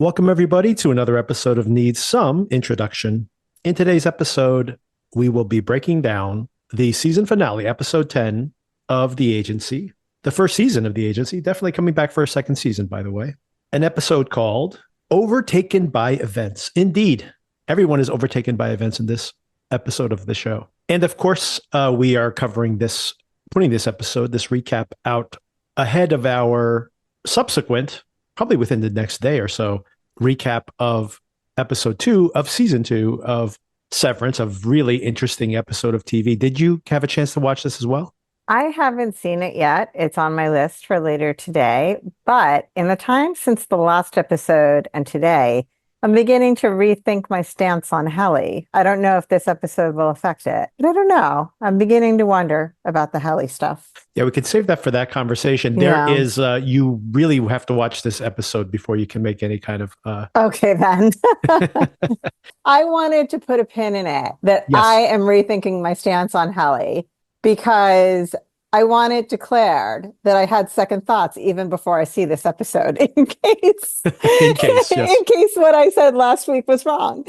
Welcome, everybody, to another episode of Needs Some Introduction. In today's episode, we will be breaking down the season finale, episode 10 of The Agency, the first season of The Agency, definitely coming back for a second season, by the way. An episode called Overtaken by Events. Indeed, everyone is overtaken by events in this episode of the show. And of course, we are covering this, putting this episode, this recap out ahead of our subsequent, probably within the next day or so, recap of episode 2 of season 2 of Severance, a really interesting episode of TV. Did you have a chance to watch this as well? I haven't seen it yet. It's on my list for later today. But in the time since the last episode and today, I'm beginning to rethink my stance on Helly. I don't know if this episode will affect it, but I don't know. I'm beginning to wonder about the Helly stuff. Yeah, we could save that for that conversation. There Yeah. is, you really have to watch this episode before you can make any kind of. Okay, then. I wanted to put a pin in it that I Yes. am rethinking my stance on Helly because I want it declared that I had second thoughts even before I see this episode in case In case, yes. in case what I said last week was wrong.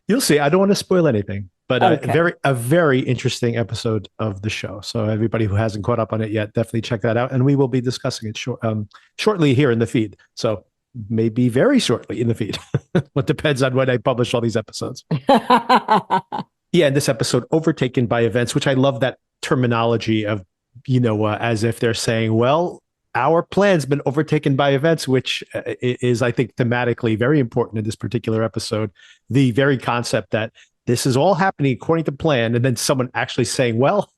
You'll see. I don't want to spoil anything, but Okay. a very interesting episode of the show. So everybody who hasn't caught up on it yet, definitely check that out. And we will be discussing it shortly here in the feed. So maybe very shortly in the feed. What depends on when I publish all these episodes. Yeah, in this episode, overtaken by events, which I love that terminology of, as if they're saying, well, our plan's been overtaken by events, which is, I think, thematically very important in this particular episode. The very concept that this is all happening according to plan, and then someone actually saying, well,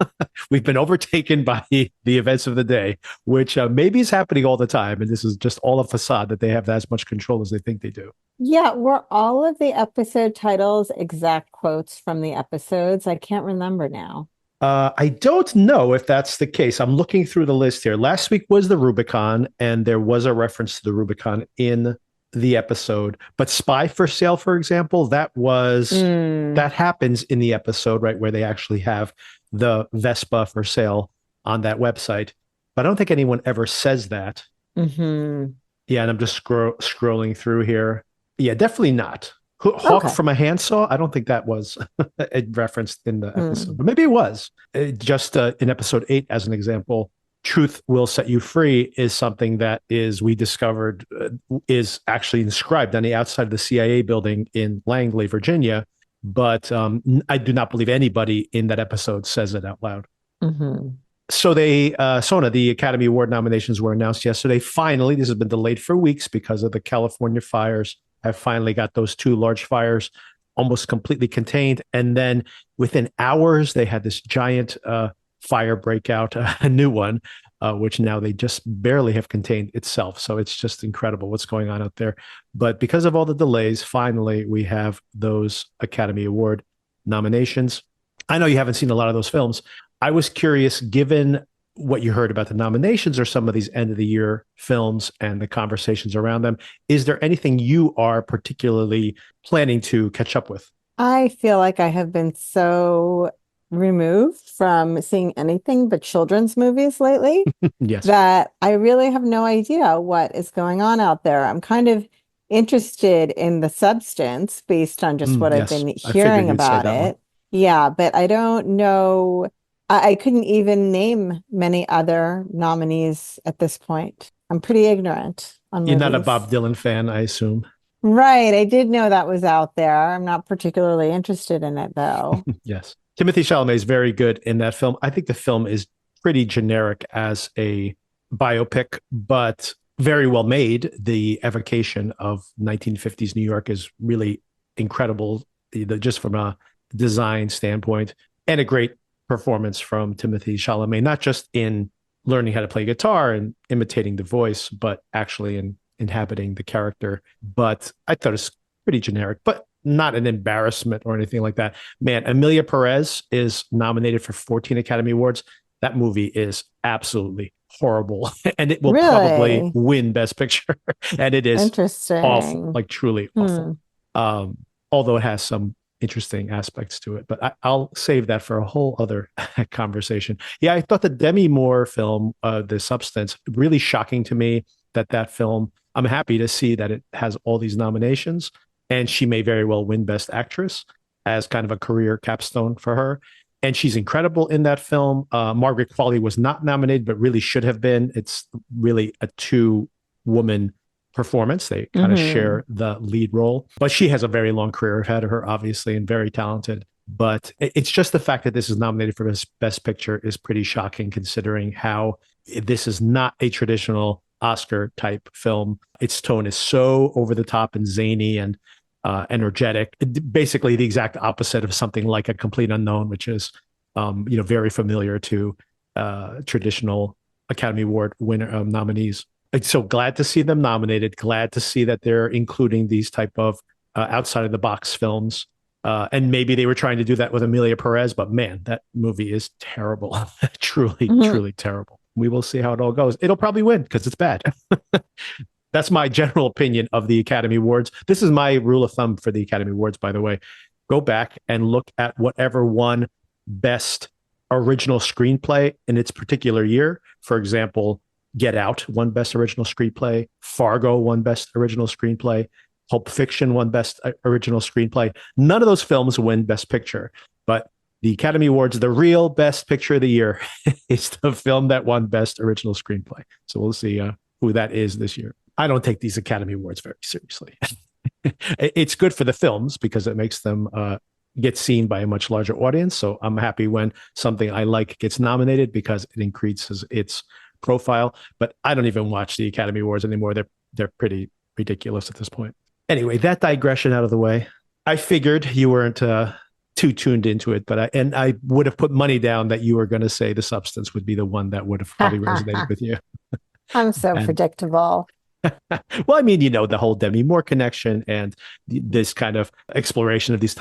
we've been overtaken by the events of the day, which maybe is happening all the time. And this is just all a facade that they have as much control as they think they do. Yeah, were all of the episode titles exact quotes from the episodes? I can't remember now. I don't know if that's the case. I'm looking through the list here. Last week was the Rubicon, and there was a reference to the Rubicon in the episode. But Spy for Sale, for example, Mm, that happens in the episode, right, where they actually have the Vespa for sale on that website. But I don't think anyone ever says that. hmm. Yeah, and I'm just scrolling through here. Yeah, definitely not. Hawk Okay. from a handsaw. I don't think that was referenced in the episode, Hmm. but maybe it was. Just in episode 8, as an example, "Truth will set you free" is something that is we discovered is actually inscribed on the outside of the CIA building in Langley, Virginia. But I do not believe anybody in that episode says it out loud. Hmm. So Sona, the Academy Award nominations were announced yesterday. Finally, this has been delayed for weeks because of the California fires. Have finally got those 2 large fires almost completely contained. And then within hours, they had this giant fire breakout, a new one, which now they just barely have contained itself. So it's just incredible what's going on out there. But because of all the delays, finally, we have those Academy Award nominations. I know you haven't seen a lot of those films. I was curious, given what you heard about the nominations or some of these end of the year films and the conversations around them, is there anything you are particularly planning to catch up with? I feel like I have been so removed from seeing anything but children's movies lately Yes. that I really have no idea what is going on out there. I'm kind of interested in the substance based on just what I've Yes. been I figured hearing you'd say about that one. it. Yeah, but I don't know. I couldn't even name many other nominees at this point. I'm pretty ignorant on You're not a movies. Bob Dylan fan, I assume. Right, I did know that was out there. I'm not particularly interested in it though. Yes. Timothy Chalamet is very good in that film. I think the film is pretty generic as a biopic, but very well made. The evocation of 1950s New York is really incredible, just from a design standpoint, and a great performance from Timothy Chalamet, not just in learning how to play guitar and imitating the voice, but actually in inhabiting the character. But I thought it's pretty generic, but not an embarrassment or anything like that. Man, Emilia Perez is nominated for 14 Academy Awards. That movie is absolutely horrible, and it will probably Really win Best Picture. And it is awful, interesting. like truly awful. Hmm. Although it has some interesting aspects to it, but I'll save that for a whole other conversation. Yeah, I thought the Demi Moore film, The Substance, really shocking to me that film, I'm happy to see that it has all these nominations, and she may very well win Best Actress as kind of a career capstone for her. And she's incredible in that film. Margaret Qualley was not nominated, but really should have been. It's really a two-woman performance. They kind of share the lead role, but she has a very long career ahead of her, obviously, and very talented. But it's just the fact that this is nominated for Best Picture is pretty shocking, considering how this is not a traditional Oscar type film. Its tone is so over the top and zany and energetic, basically the exact opposite of something like A Complete Unknown, which is very familiar to traditional Academy Award winner nominees. I'm so glad to see them nominated. Glad to see that they're including these type of outside of the box films. And maybe they were trying to do that with Emilia Perez, but man, that movie is terrible. Truly terrible. We will see how it all goes. It'll probably win because it's bad. That's my general opinion of the Academy Awards. This is my rule of thumb for the Academy Awards, by the way. Go back and look at whatever won Best Original Screenplay in its particular year. For example, Get Out won Best Original Screenplay. Fargo won Best Original Screenplay. Pulp Fiction won Best Original Screenplay. None of those films win Best Picture, but the Academy Awards, the real Best Picture of the year is the film that won Best Original Screenplay. So we'll see who that is this year. I don't take these Academy Awards very seriously. It's good for the films because it makes them get seen by a much larger audience. So I'm happy when something I like gets nominated because it increases its profile. But I don't even watch the Academy Awards anymore. They're pretty ridiculous at this point. Anyway, that digression out of the way. I figured you weren't too tuned into it, but I would have put money down that you were going to say The Substance would be the one that would have probably resonated with you. I'm so predictable. Well, I mean, the whole Demi Moore connection and this kind of exploration of these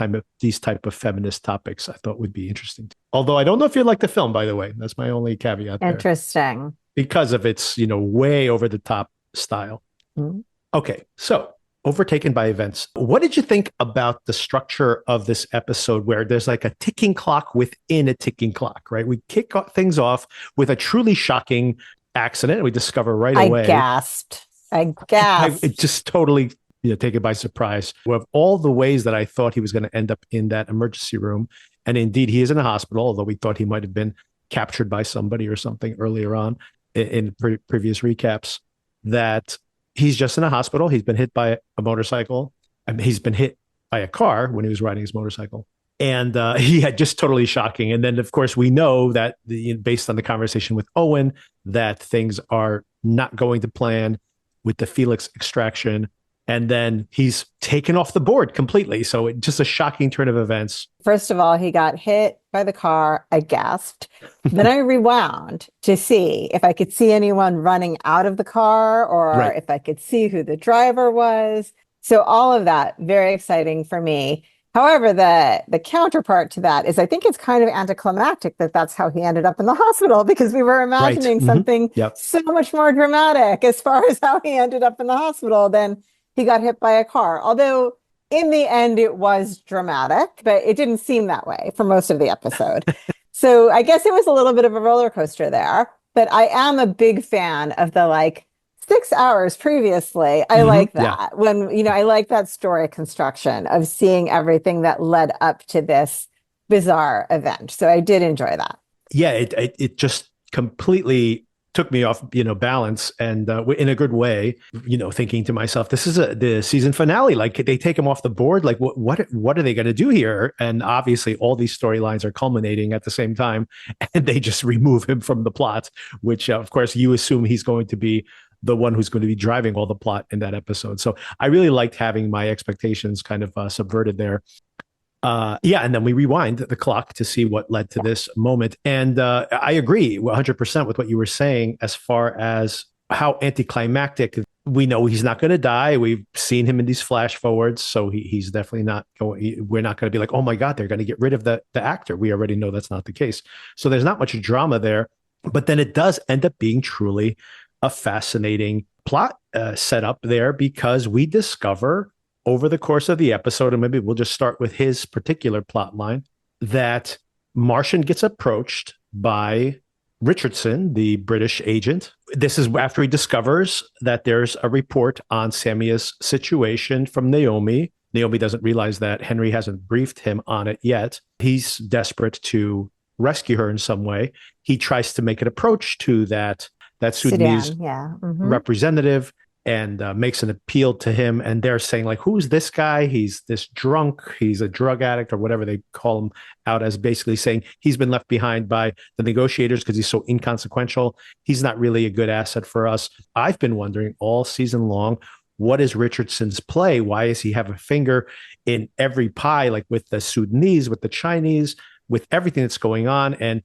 type of feminist topics, I thought would be interesting. Although I don't know if you like the film, by the way. That's my only caveat there. Interesting. Because of its, way over the top style. Mm-hmm. Okay, so Overtaken by Events. What did you think about the structure of this episode where there's like a ticking clock within a ticking clock, right? We kick things off with a truly shocking accident. We discover right away. I gasped. It just totally taken by surprise. Of all the ways that I thought he was going to end up in that emergency room, and indeed he is in a hospital, although we thought he might have been captured by somebody or something earlier on in previous recaps, that he's just in a hospital. He's been hit by a motorcycle. I mean, he's been hit by a car when he was riding his motorcycle. And he had just totally shocking. And then, of course, we know that based on the conversation with Owen, that things are not going to plan with the Felix extraction. And then he's taken off the board completely. So just a shocking turn of events. First of all, he got hit by the car. I gasped. Then I rewound to see if I could see anyone running out of the car or if I could see who the driver was. So all of that, very exciting for me. However, the counterpart to that is I think it's kind of anticlimactic that that's how he ended up in the hospital, because we were imagining something so much more dramatic as far as how he ended up in the hospital than he got hit by a car. Although in the end, it was dramatic, but it didn't seem that way for most of the episode. So I guess it was a little bit of a roller coaster there, but I am a big fan of the 6 hours previously. I like that when, I like that story construction of seeing everything that led up to this bizarre event. So I did enjoy that. Yeah, it just completely took me off, balance, and in a good way, thinking to myself, this is the season finale. Like, they take him off the board. Like, what are they going to do here? And obviously all these storylines are culminating at the same time, and they just remove him from the plot, which of course you assume he's going to be the one who's going to be driving all the plot in that episode. So I really liked having my expectations kind of subverted there. And then we rewind the clock to see what led to this moment. And I agree 100% with what you were saying as far as how anticlimactic. We know he's not going to die. We've seen him in these flash forwards. So he's definitely not going. We're not going to be like, oh my God, they're going to get rid of the actor. We already know that's not the case. So there's not much drama there. But then it does end up being truly a fascinating plot setup there, because we discover over the course of the episode, and maybe we'll just start with his particular plot line, that Martian gets approached by Richardson, the British agent. This is after he discovers that there's a report on Samia's situation from Naomi. Naomi doesn't realize that Henry hasn't briefed him on it yet. He's desperate to rescue her in some way. He tries to make an approach to that Sudanese Sudan, yeah. Hmm. representative and makes an appeal to him. And they're saying, like, who's this guy? He's this drunk. He's a drug addict or whatever they call him out as, basically saying he's been left behind by the negotiators because he's so inconsequential. He's not really a good asset for us. I've been wondering all season long, what is Richardson's play? Why does he have a finger in every pie, like with the Sudanese, with the Chinese, with everything that's going on, and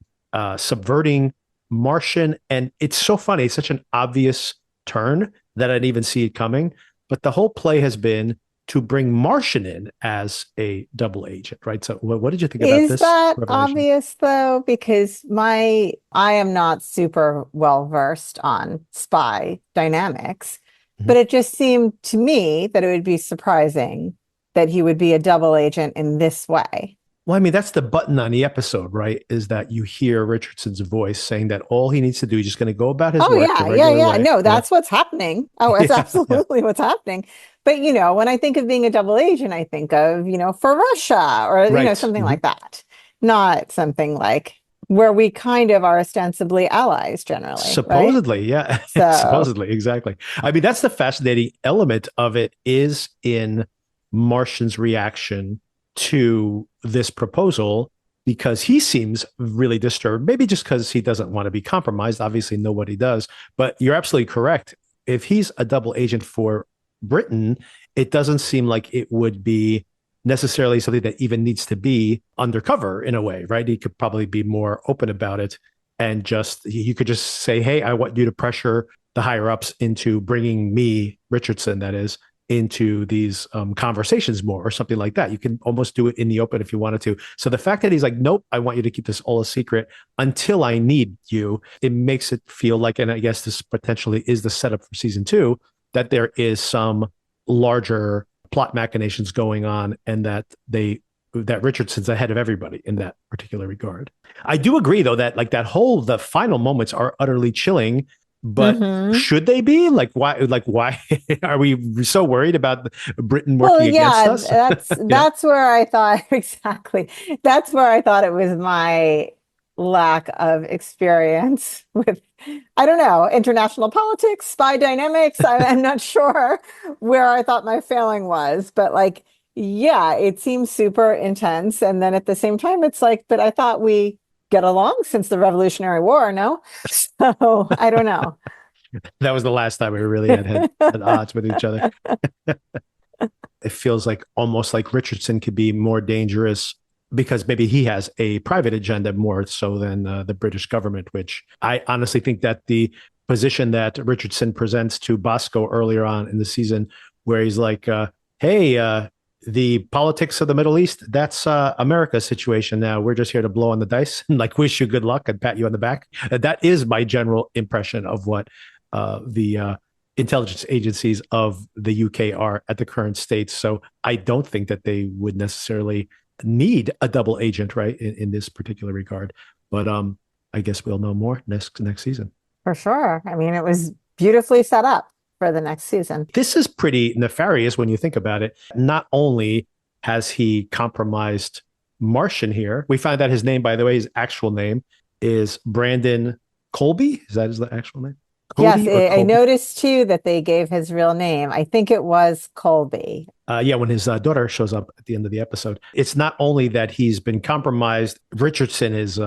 subverting Martian? And it's so funny. It's such an obvious turn that I didn't even see it coming. But the whole play has been to bring Martian in as a double agent, right? So what did you think about Is this that revelation? obvious though? Because I am not super well versed on spy dynamics, Mhm. but it just seemed to me that it would be surprising that he would be a double agent in this way. Well, I mean, that's the button on the episode, right? Is that you hear Richardson's voice saying that all he needs to do is just going to go about his Oh work the yeah, yeah, regular yeah. way. No, Yeah. that's what's happening. Oh, it's Yeah. Yeah. absolutely what's happening. But when I think of being a double agent, I think of, for Russia or, Right. something Mhm. like that. Not something like where we kind of are ostensibly allies generally, right? Supposedly, yeah. So, Supposedly, exactly. I mean, that's the fascinating element of it, is in Martian's reaction to this proposal, because he seems really disturbed, maybe just because he doesn't want to be compromised. Obviously, nobody does. But you're absolutely correct. If he's a double agent for Britain, it doesn't seem like it would be necessarily something that even needs to be undercover in a way, right? He could probably be more open about it, and just you could just say, hey, I want you to pressure the higher ups into bringing me, Richardson, that is, into these conversations more, or something like that. You can almost do it in the open if you wanted to. So the fact that he's like, nope, I want you to keep this all a secret until I need you, it makes it feel like, and I guess this potentially is the setup for season two, that there is some larger plot machinations going on, and that Richardson's ahead of everybody in that particular regard. I do agree, though, that like the final moments are utterly chilling, but mhm. should they be? Why are we so worried about Britain Well, working against yeah, us? Yeah. that's where I thought exactly. That's where I thought it was my lack of experience with, I don't know, international politics, spy dynamics. I'm not sure where I thought my failing was, but like, yeah, it seems super intense. And then at the same time, it's like, but I thought we get along since the Revolutionary War, no? So I don't know. That was the last time we really had odds with each other. It feels like almost like Richardson could be more dangerous because maybe he has a private agenda more so than the British government, which I honestly think that the position that Richardson presents to Bosco earlier on in the season, where he's like, hey, the politics of the Middle East, that's America's situation now. We're just here to blow on the dice and like wish you good luck and pat you on the back. That is my general impression of what the intelligence agencies of the UK are at the current state. So I don't think that they would necessarily need a double agent, right, in this particular regard. But I guess we'll know more next season. For sure. I mean, it was beautifully set up for the next season. This is pretty nefarious when you think about it. Not only has he compromised Martian here, we find out his name, by the way, his actual name is Brandon Colby. Is that his actual name? Yes, Cody or I Colby? noticed too that they gave his real name. I think it was Colby. Yeah, when his daughter shows up at the end of the episode, it's not only that he's been compromised, Richardson is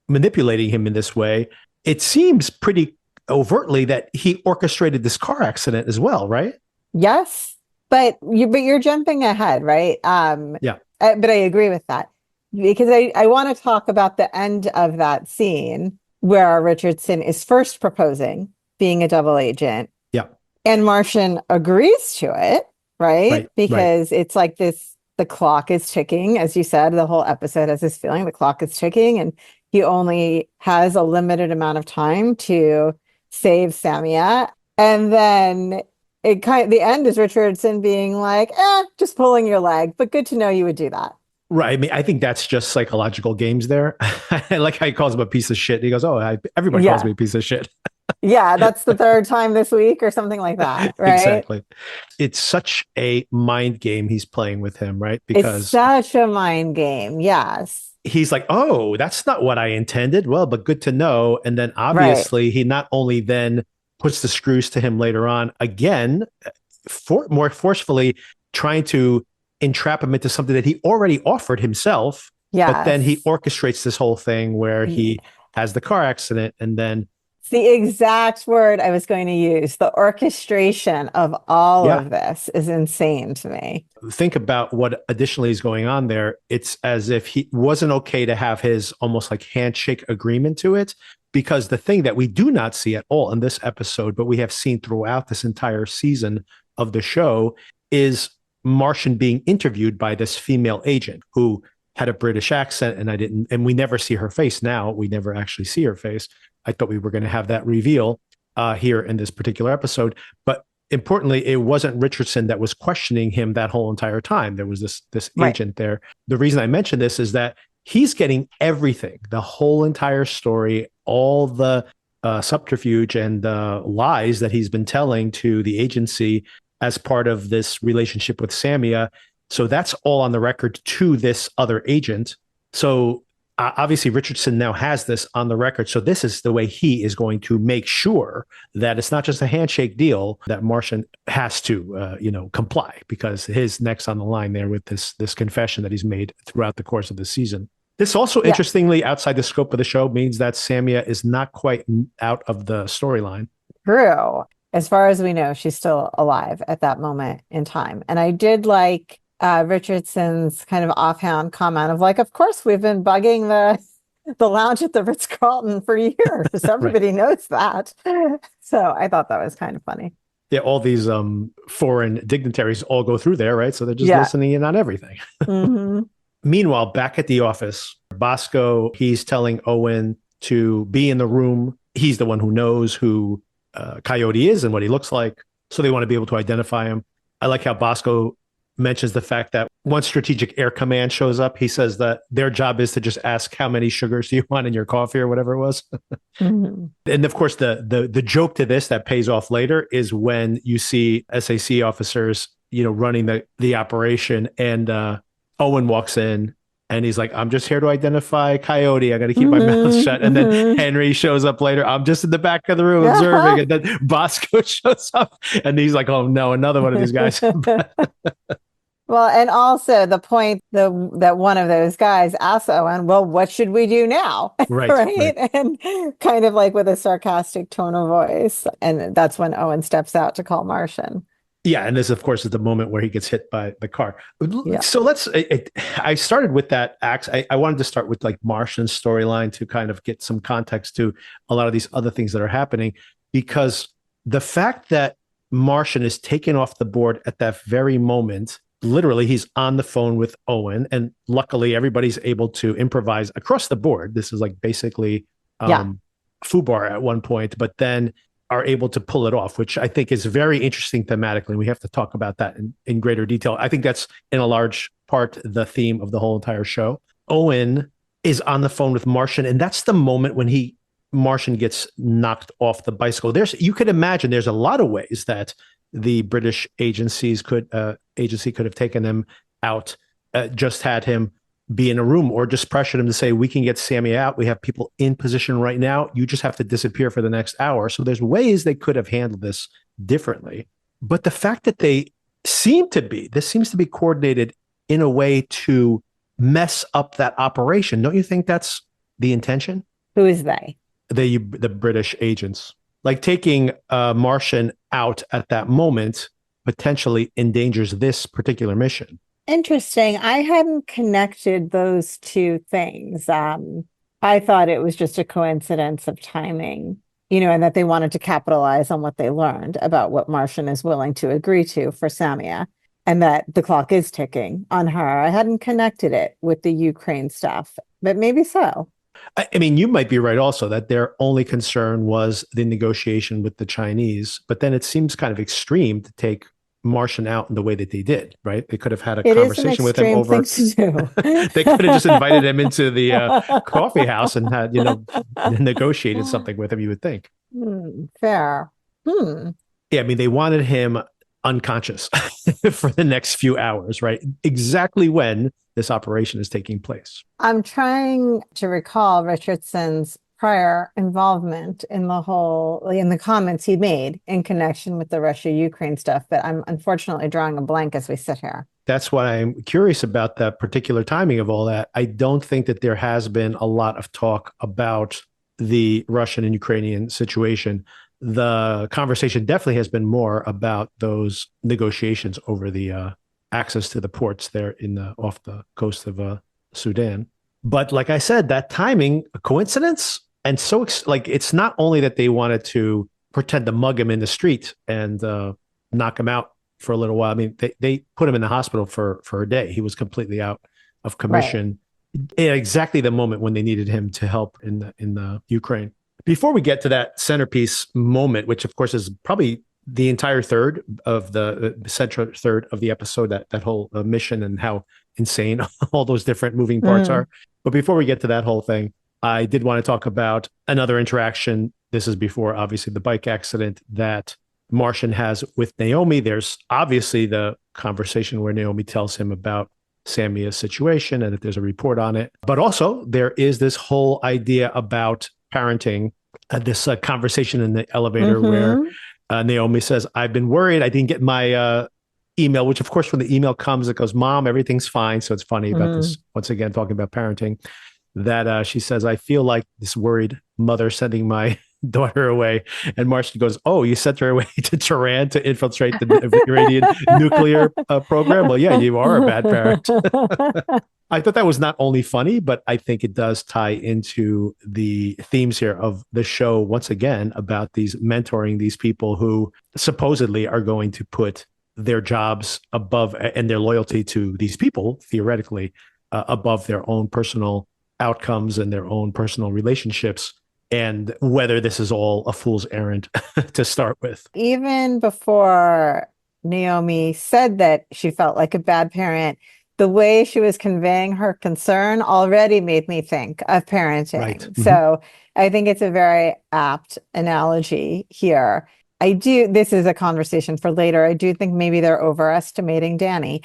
manipulating him in this way. It seems pretty overtly that he orchestrated this car accident as well, right? Yes, but you're jumping ahead, right? Yeah. But I agree with that because I want to talk about the end of that scene where Richardson is first proposing being a double agent. Yeah. And Martian agrees to it, right? Right. Right. Because it's like this, the clock is ticking. As you said, the whole episode has this feeling the clock is ticking, and he only has a limited amount of time to save Samia. And then the end is Richardson being like, just pulling your leg, but good to know you would do that. Right. I mean, I think that's just psychological games there. I like how he calls him a piece of shit. He goes, "Oh, everybody calls Yeah. me a piece of shit." Yeah, that's the third time this week or something like that, right? Exactly. It's such a mind game he's playing with him, right? It's Because such a mind game. Yes. he's like, "Oh, that's not what I intended." Well, but good to know. And then Right. obviously he not only then puts the screws to him later on again, more forcefully trying to entrap him into something that he already offered himself, but then he Yes. orchestrates this whole thing where he has the car accident and then It's the exact word I was going to use. The orchestration of all yeah, of this is insane to me. think about what additionally is going on there. It's as if he wasn't okay to have his almost like handshake agreement to it, because the thing that we do not see at all in this episode, but we have seen throughout this entire season of the show, is Martian being interviewed by this female agent who had a British accent, and we never see her face. Now we never actually see her face. I thought we were going to have that reveal here in this particular episode, but importantly, it wasn't Richardson that was questioning him that whole entire time. There was this Right. agent there. The reason I mention this is that he's getting everything, the whole entire story, all the subterfuge and lies that he's been telling to the agency as part of this relationship with Samia. So that's all on the record to this other agent. So obviously Richardson now has this on the record. So this is the way he is going to make sure that it's not just a handshake deal, that Martian has to, comply, because his neck's on the line there with this confession that he's made throughout the course of the season. This also, Yeah. interestingly, outside the scope of the show, means that Samia is not quite out of the storyline. True. As far as we know, she's still alive at that moment in time. And I did like Richardson's kind of offhand comment of like, of course, we've been bugging the lounge at the Ritz-Carlton for years. Right. Everybody knows that. So I thought that was kind of funny. Yeah, all these foreign dignitaries all go through there, right? So they're just Yeah. listening in on everything. Hmm. Meanwhile, back at the office, Bosco, he's telling Owen to be in the room. He's the one who knows who Coyote is and what he looks like. So they want to be able to identify him. I like how Bosco mentions the fact that once Strategic Air Command shows up, he says that their job is to just ask how many sugars do you want in your coffee or whatever it was. Hmm. And of course, the joke to this that pays off later is when you see SAC officers, running the operation, and Owen walks in and he's like, "I'm just here to identify Coyote. I got to keep my mouth shut." And then Hmm. Henry shows up later. "I'm just in the back of the room observing." And then Bosco shows up and he's like, "Oh no, another one of these guys." Well, and also the point that one of those guys asked Owen, well, what should we do now? Right, Right. right. And kind of like with a sarcastic tone of voice. And that's when Owen steps out to call Martian. Yeah, and this, of course, is the moment where he gets hit by the car. Yeah. So I started with that axe. I wanted to start with like Martian's storyline to kind of get some context to a lot of these other things that are happening, because the fact that Martian is taken off the board at that very moment, literally, he's on the phone with Owen, and luckily everybody's able to improvise across the board. This is like basically Yeah. FUBAR at one point, but then are able to pull it off, which I think is very interesting thematically. We have to talk about that in greater detail. I think that's in a large part the theme of the whole entire show. Owen is on the phone with Martian, and that's the moment when Martian gets knocked off the bicycle. You could imagine there's a lot of ways that the British agency could have taken him out, just had him be in a room, or just pressured him to say, "We can get Sammy out. We have people in position right now. You just have to disappear for the next hour." So there's ways they could have handled this differently. But the fact that this seems to be coordinated in a way to mess up that operation. Don't you think that's the intention? Who is they? The British agents, like taking Martian out at that moment, potentially endangers this particular mission. Interesting. I hadn't connected those two things. I thought it was just a coincidence of timing, and that they wanted to capitalize on what they learned about what Martian is willing to agree to for Samia, and that the clock is ticking on her. I hadn't connected it with the Ukraine stuff, but maybe so. I mean, you might be right also that their only concern was the negotiation with the Chinese, but then it seems kind of extreme to take Martian out in the way that they did, right? They could have had a It is an conversation with him extreme thing over. to do. They could have just invited him into the coffee house and had, negotiated something with him, you would think. Fair. Hmm. Yeah, I mean, they wanted him unconscious for the next few hours, right? Exactly when this operation is taking place. I'm trying to recall Richardson's prior involvement in the comments he made in connection with the Russia-Ukraine stuff, but I'm unfortunately drawing a blank as we sit here. That's why I'm curious about the particular timing of all that. I don't think that there has been a lot of talk about the Russian and Ukrainian situation. The conversation definitely has been more about those negotiations over the access to the ports there off the coast of Sudan. But like I said, that timing, a coincidence, and so like it's not only that they wanted to pretend to mug him in the street and knock him out for a little while. I mean, they put him in the hospital for a day. He was completely out of commission at exactly the moment when they needed him to help in the Ukraine. Before we get to that centerpiece moment, which of course is probably the entire third of the central third of the episode, that whole mission and how insane all those different moving parts are. But before we get to that whole thing, I did want to talk about another interaction. This is before, obviously, the bike accident that Martian has with Naomi. There's obviously the conversation where Naomi tells him about Samia's situation and that there's a report on it. But also there is this whole idea about parenting, this conversation in the elevator where Naomi says, I've been worried. I didn't get my email, which of course, when the email comes, it goes, Mom, everything's fine. So it's funny about this, once again, talking about parenting, that she says, I feel like this worried mother sending my daughter away. And Martian goes, oh, you sent her away to Tehran to infiltrate the Iranian nuclear program? Well, yeah, you are a bad parent. I thought that was not only funny, but I think it does tie into the themes here of the show, once again, about these mentoring these people who supposedly are going to put their jobs above and their loyalty to these people, theoretically, above their own personal outcomes and their own personal relationships, and whether this is all a fool's errand to start with. Even before Naomi said that she felt like a bad parent, the way she was conveying her concern already made me think of parenting. Right. So I think it's a very apt analogy here. This is a conversation for later. I do think maybe they're overestimating Danny,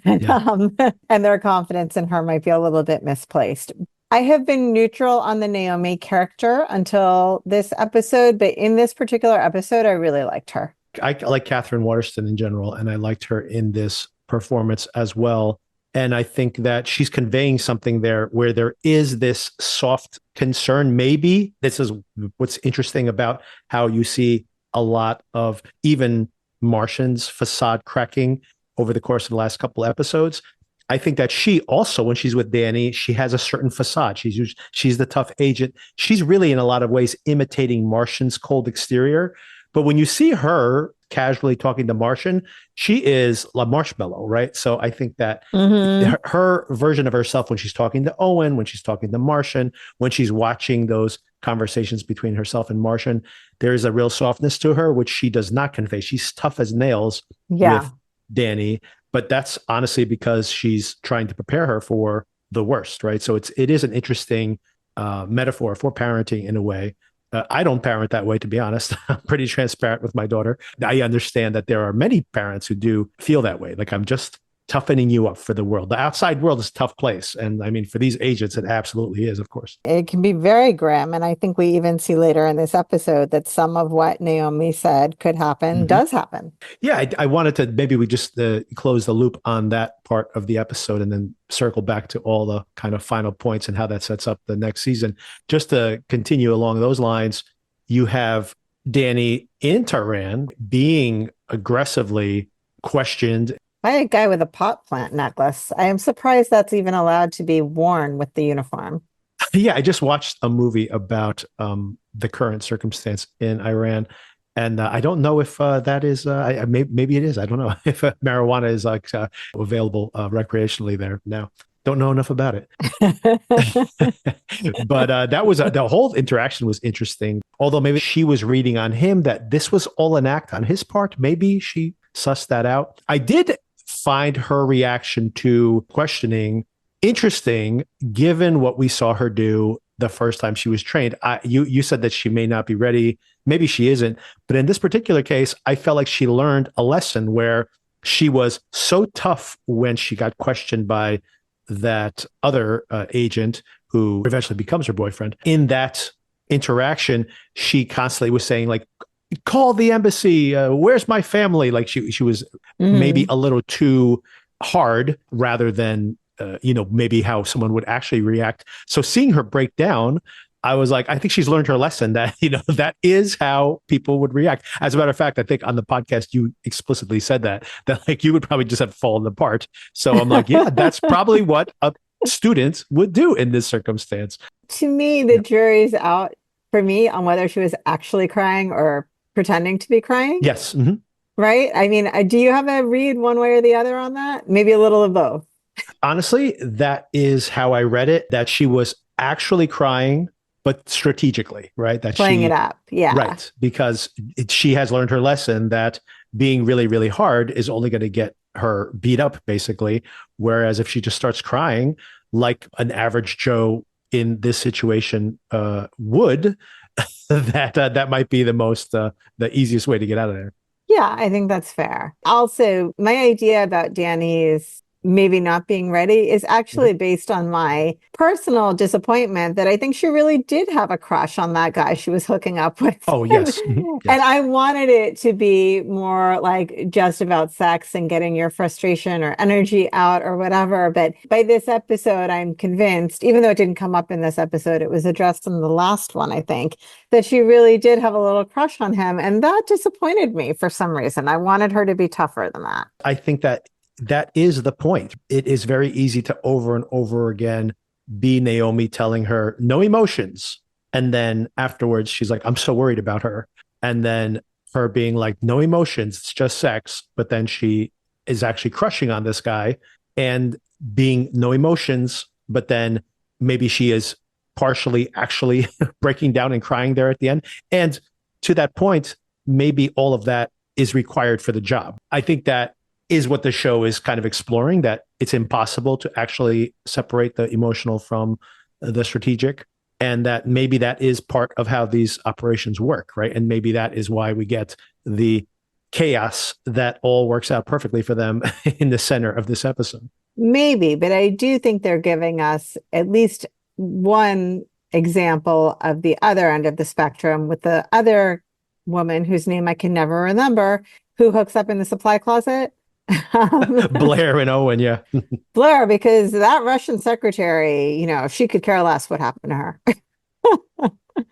and their confidence in her might be a little bit misplaced. I have been neutral on the Naomi character until this episode, but in this particular episode, I really liked her. I like Catherine Waterston in general, and I liked her in this performance as well. And I think that she's conveying something there where there is this soft concern. Maybe this is what's interesting about how you see a lot of even Martian's facade cracking over the course of the last couple episodes. I think that she also, when she's with Danny, she has a certain facade. She's the tough agent. She's really, in a lot of ways, imitating Martian's cold exterior. But when you see her casually talking to Martian, she is a marshmallow, right? So I think that her version of herself, when she's talking to Owen, when she's talking to Martian, when she's watching those conversations between herself and Martian, there is a real softness to her, which she does not convey. She's tough as nails with Danny, but that's honestly because she's trying to prepare her for the worst, right? So it is an interesting metaphor for parenting in a way. I don't parent that way, to be honest. I'm pretty transparent with my daughter. I understand that there are many parents who do feel that way. Like, I'm just toughening you up for the world. The outside world is a tough place. And I mean, for these agents, it absolutely is, of course. It can be very grim. And I think we even see later in this episode that some of what Naomi said could happen does happen. Yeah, I wanted to, maybe we just close the loop on that part of the episode and then circle back to all the kind of final points and how that sets up the next season. Just to continue along those lines, you have Danny in Tehran being aggressively questioned. By a guy with a pot plant necklace. I am surprised that's even allowed to be worn with the uniform. Yeah, I just watched a movie about the current circumstance in Iran. And I don't know if that is, maybe it is. I don't know if marijuana is like available recreationally there now. Don't know enough about it. But that was the whole interaction was interesting. Although maybe she was reading on him that this was all an act on his part. Maybe she suss that out. I did find her reaction to questioning interesting, given what we saw her do the first time she was trained. You said that she may not be ready. Maybe she isn't. But in this particular case, I felt like she learned a lesson where she was so tough when she got questioned by that other agent who eventually becomes her boyfriend. In that interaction, she constantly was saying, like, call the embassy. Where's my family? Like she was maybe a little too hard rather than, maybe how someone would actually react. So seeing her break down, I was like, I think she's learned her lesson that, that is how people would react. As a matter of fact, I think on the podcast, you explicitly said that like you would probably just have fallen apart. So I'm like, yeah, that's probably what a student would do in this circumstance. To me, the jury's out for me on whether she was actually crying or pretending to be crying. Yes. Mm-hmm. Right? I mean, do you have a read one way or the other on that? Maybe a little of both. Honestly, that is how I read it, that she was actually crying, but strategically, right? That playing it up. Yeah. Right. Because she has learned her lesson that being really, really hard is only going to get her beat up, basically. Whereas if she just starts crying like an average Joe in this situation would, that might be the easiest way to get out of there. Yeah, I think that's fair. Also, my idea about Danny's maybe not being ready is actually based on my personal disappointment that I think she really did have a crush on that guy she was hooking up with. Oh, yes. Yes. And I wanted it to be more like just about sex and getting your frustration or energy out or whatever. But by this episode, I'm convinced, even though it didn't come up in this episode, it was addressed in the last one, I think, that she really did have a little crush on him. And that disappointed me for some reason. I wanted her to be tougher than that. I think that is the point. It is very easy to over and over again be Naomi telling her no emotions. And then afterwards, she's like, I'm so worried about her. And then her being like, no emotions, it's just sex. But then she is actually crushing on this guy and being no emotions. But then maybe she is partially actually breaking down and crying there at the end. And to that point, maybe all of that is required for the job. I think that is what the show is kind of exploring, that it's impossible to actually separate the emotional from the strategic, and that maybe that is part of how these operations work, right? And maybe that is why we get the chaos that all works out perfectly for them in the center of this episode. Maybe, but I do think they're giving us at least one example of the other end of the spectrum with the other woman whose name I can never remember, who hooks up in the supply closet. Blair and Owen, yeah. Blair, because that Russian secretary, she could care less what happened to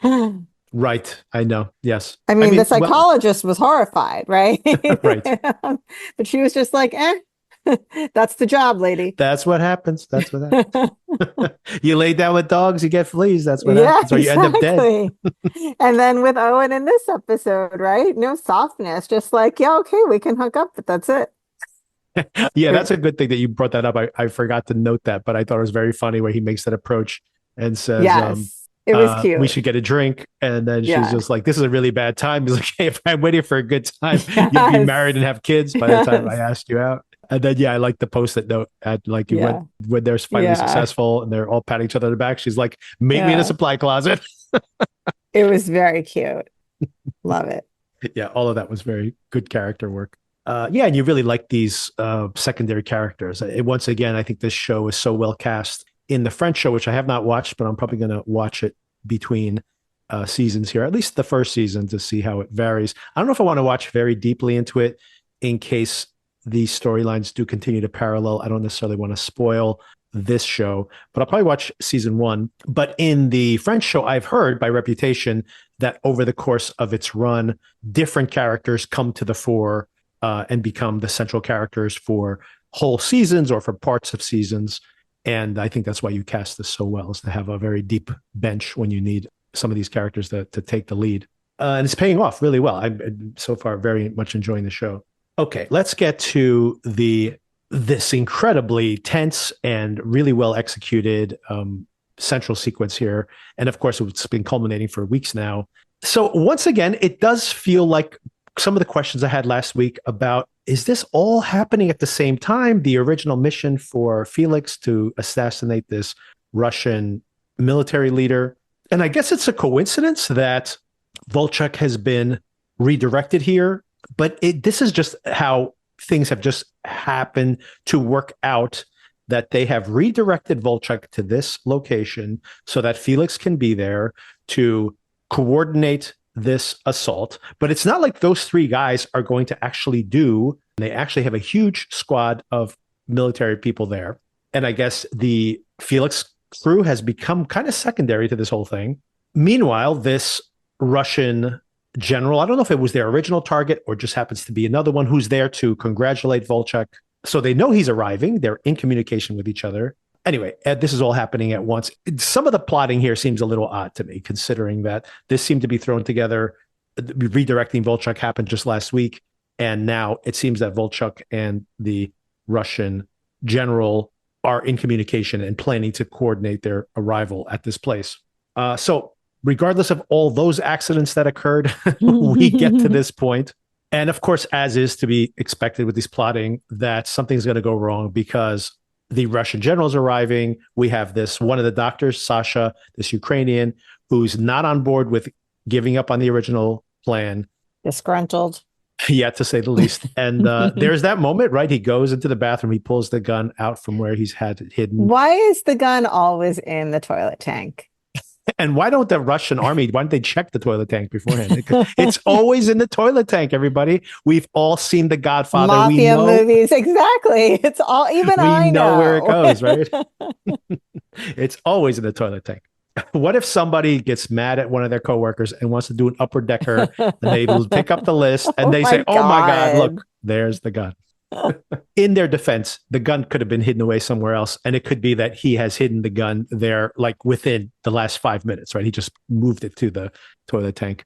her. Right. I know. Yes. I mean, the psychologist was horrified, right? Right. But she was just like, that's the job, lady. That's what happens. That's what happens. You lay down with dogs, you get fleas. That's what happens. Or you end up dead. And then with Owen in this episode, right? No softness, just like, yeah, okay, we can hook up, but that's it. Yeah, that's a good thing that you brought that up. I forgot to note that, but I thought it was very funny where he makes that approach and says, yes, it was cute. We should get a drink. And then she's just like, this is a really bad time. He's like, hey, if I'm waiting for a good time, you'll be married and have kids by the time I asked you out. And then, I like the post-it note at like when they're finally successful and they're all patting each other on the back. She's like, meet me in a supply closet. It was very cute. Love it. Yeah, all of that was very good character work. And you really like these secondary characters. Once again, I think this show is so well cast. In the French show, which I have not watched, but I'm probably going to watch it between seasons here, at least the first season, to see how it varies. I don't know if I want to watch very deeply into it in case these storylines do continue to parallel. I don't necessarily want to spoil this show, but I'll probably watch season 1. But in the French show, I've heard by reputation that over the course of its run, different characters come to the fore and become the central characters for whole seasons or for parts of seasons. And I think that's why you cast this so well, is to have a very deep bench when you need some of these characters to take the lead. And it's paying off really well. I'm so far very much enjoying the show. Okay, let's get to this incredibly tense and really well executed central sequence here. And of course, it's been culminating for weeks now. So once again, it does feel like some of the questions I had last week about is this all happening at the same time? The original mission for Felix to assassinate this Russian military leader. And I guess it's a coincidence that Volchok has been redirected here, but this is just how things have just happened to work out, that they have redirected Volchok to this location so that Felix can be there to coordinate this assault. But it's not like those three guys are going to actually they actually have a huge squad of military people there. And I guess the Felix crew has become kind of secondary to this whole thing. Meanwhile, this Russian general, I don't know if it was their original target or just happens to be another one who's there to congratulate Volchok. So they know he's arriving. They're in communication with each other. Anyway, this is all happening at once. Some of the plotting here seems a little odd to me, considering that this seemed to be thrown together. Redirecting Volchok happened just last week. And now it seems that Volchok and the Russian general are in communication and planning to coordinate their arrival at this place. So regardless of all those accidents that occurred, we get to this point. And of course, as is to be expected with this plotting, that something's going to go wrong because the Russian general's arriving. We have one of the doctors, Sasha, this Ukrainian, who's not on board with giving up on the original plan. Disgruntled. Yeah, to say the least. And there's that moment, right? He goes into the bathroom. He pulls the gun out from where he's had it hidden. Why is the gun always in the toilet tank? And why don't the Russian army, why don't they check the toilet tank beforehand? It's always in the toilet tank, everybody. We've all seen The Godfather. Mafia movies, exactly. It's all, even I know where it goes, right? It's always in the toilet tank. What if somebody gets mad at one of their coworkers and wants to do an upper decker and they pick up the list and they say, oh my God, look, there's the gun. In their defense, the gun could have been hidden away somewhere else. And it could be that he has hidden the gun there like within the last 5 minutes, right? He just moved it to the toilet tank.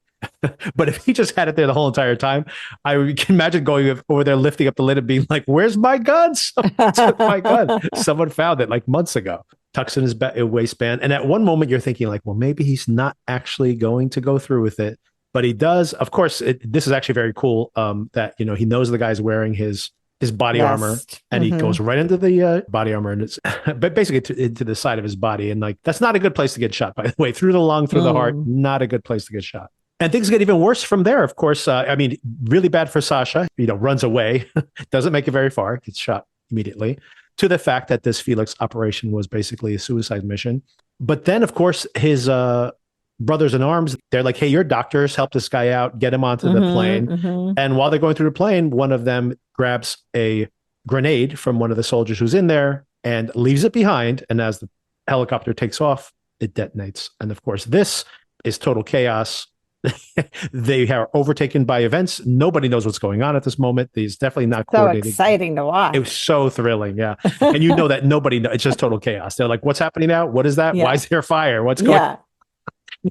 But if he just had it there the whole entire time, I can imagine going over there, lifting up the lid and being like, where's my gun? Someone took my gun. Someone found it like months ago. Tucks in his waistband. And at one moment you're thinking like, well, maybe he's not actually going to go through with it. But he does. Of course, this is actually very cool that, he knows the guy's wearing his body armor, and he goes right into the body armor, and it's but basically into the side of his body. And like, that's not a good place to get shot, by the way, through the lung, through the heart, not a good place to get shot. And things get even worse from there. Of course, really bad for Sasha, runs away, doesn't make it very far, gets shot immediately, to the fact that this Felix operation was basically a suicide mission. But then, of course, his brothers in arms, they're like, hey, your doctors, help this guy out, get him onto the plane. And while they're going through the plane, one of them grabs a grenade from one of the soldiers who's in there and leaves it behind. And as the helicopter takes off, it detonates. And of course, this is total chaos. They are overtaken by events. Nobody knows what's going on at this moment. It's definitely not coordinated. So exciting to watch. It was so thrilling, yeah. And that nobody knows. It's just total chaos. They're like, what's happening now? What is that? Yeah. Why is there fire? What's going on?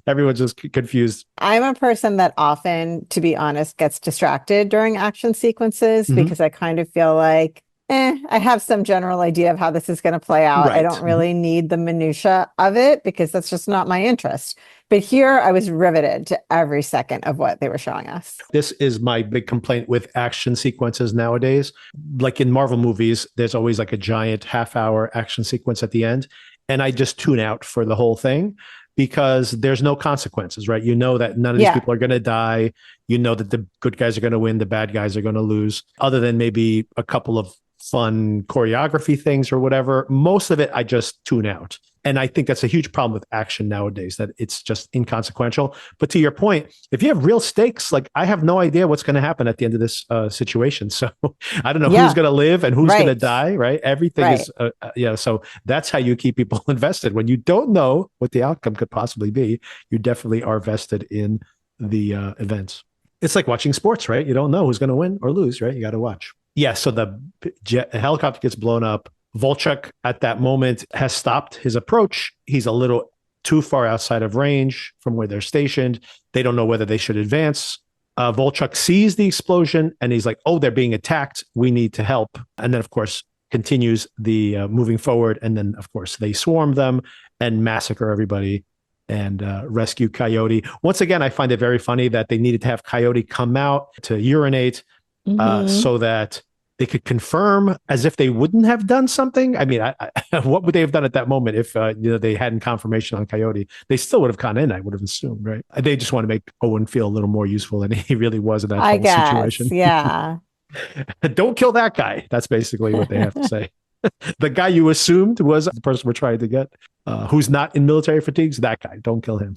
Everyone's just confused. I'm a person that often, to be honest, gets distracted during action sequences because I kind of feel like, I have some general idea of how this is going to play out. Right. I don't really need the minutia of it because that's just not my interest. But here I was riveted to every second of what they were showing us. This is my big complaint with action sequences nowadays. Like in Marvel movies, there's always like a giant half-hour action sequence at the end. And I just tune out for the whole thing because there's no consequences, right? You know that none of these people are going to die. You know that the good guys are going to win, the bad guys are going to lose, other than maybe a couple of fun choreography things or whatever. Most of it, I just tune out. And I think that's a huge problem with action nowadays, that it's just inconsequential. But to your point, if you have real stakes, like I have no idea what's going to happen at the end of this situation. So I don't know who's going to live and who's going to die, right? Everything is, so that's how you keep people invested. When you don't know what the outcome could possibly be, you definitely are vested in the events. It's like watching sports, right? You don't know who's going to win or lose, right? You got to watch. Yeah, so the helicopter gets blown up. Volchok at that moment has stopped his approach. He's a little too far outside of range from where they're stationed. They don't know whether they should advance. Volchok sees the explosion and he's like, oh, they're being attacked. We need to help. And then, of course, continues the moving forward. And then, of course, they swarm them and massacre everybody and rescue Coyote. Once again, I find it very funny that they needed to have Coyote come out to urinate. Hmm. so that they could confirm as if they wouldn't have done something. I mean, what would they have done at that moment if they hadn't confirmation on Coyote? They still would have gone in, I would have assumed, right? They just want to make Owen feel a little more useful than he really was in that I whole guess. situation. Yeah. Don't kill that guy. That's basically what they have to say. The guy you assumed was the person we're trying to get, who's not in military fatigues, that guy. Don't kill him.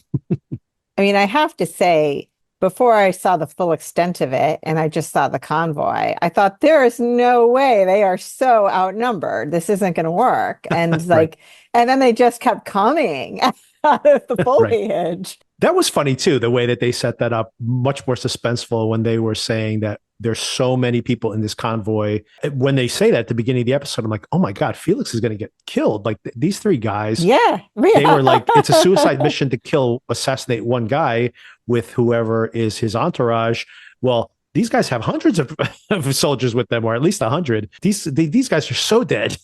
I mean, I have to say, before I saw the full extent of it and I just saw the convoy, I thought there is no way they are so outnumbered. This isn't going to work. And Right. like, and then they just kept coming out of the Right. foliage. That was funny too, the way that they set that up, much more suspenseful when they were saying that there's so many people in this convoy. When they say that at the beginning of the episode, I'm like, oh my God, Felix is going to get killed. Like these three guys, Yeah. they Yeah. were like, it's a suicide mission to assassinate one guy with whoever is his entourage. Well, these guys have hundreds of soldiers with them, or at least 100. These guys are so dead.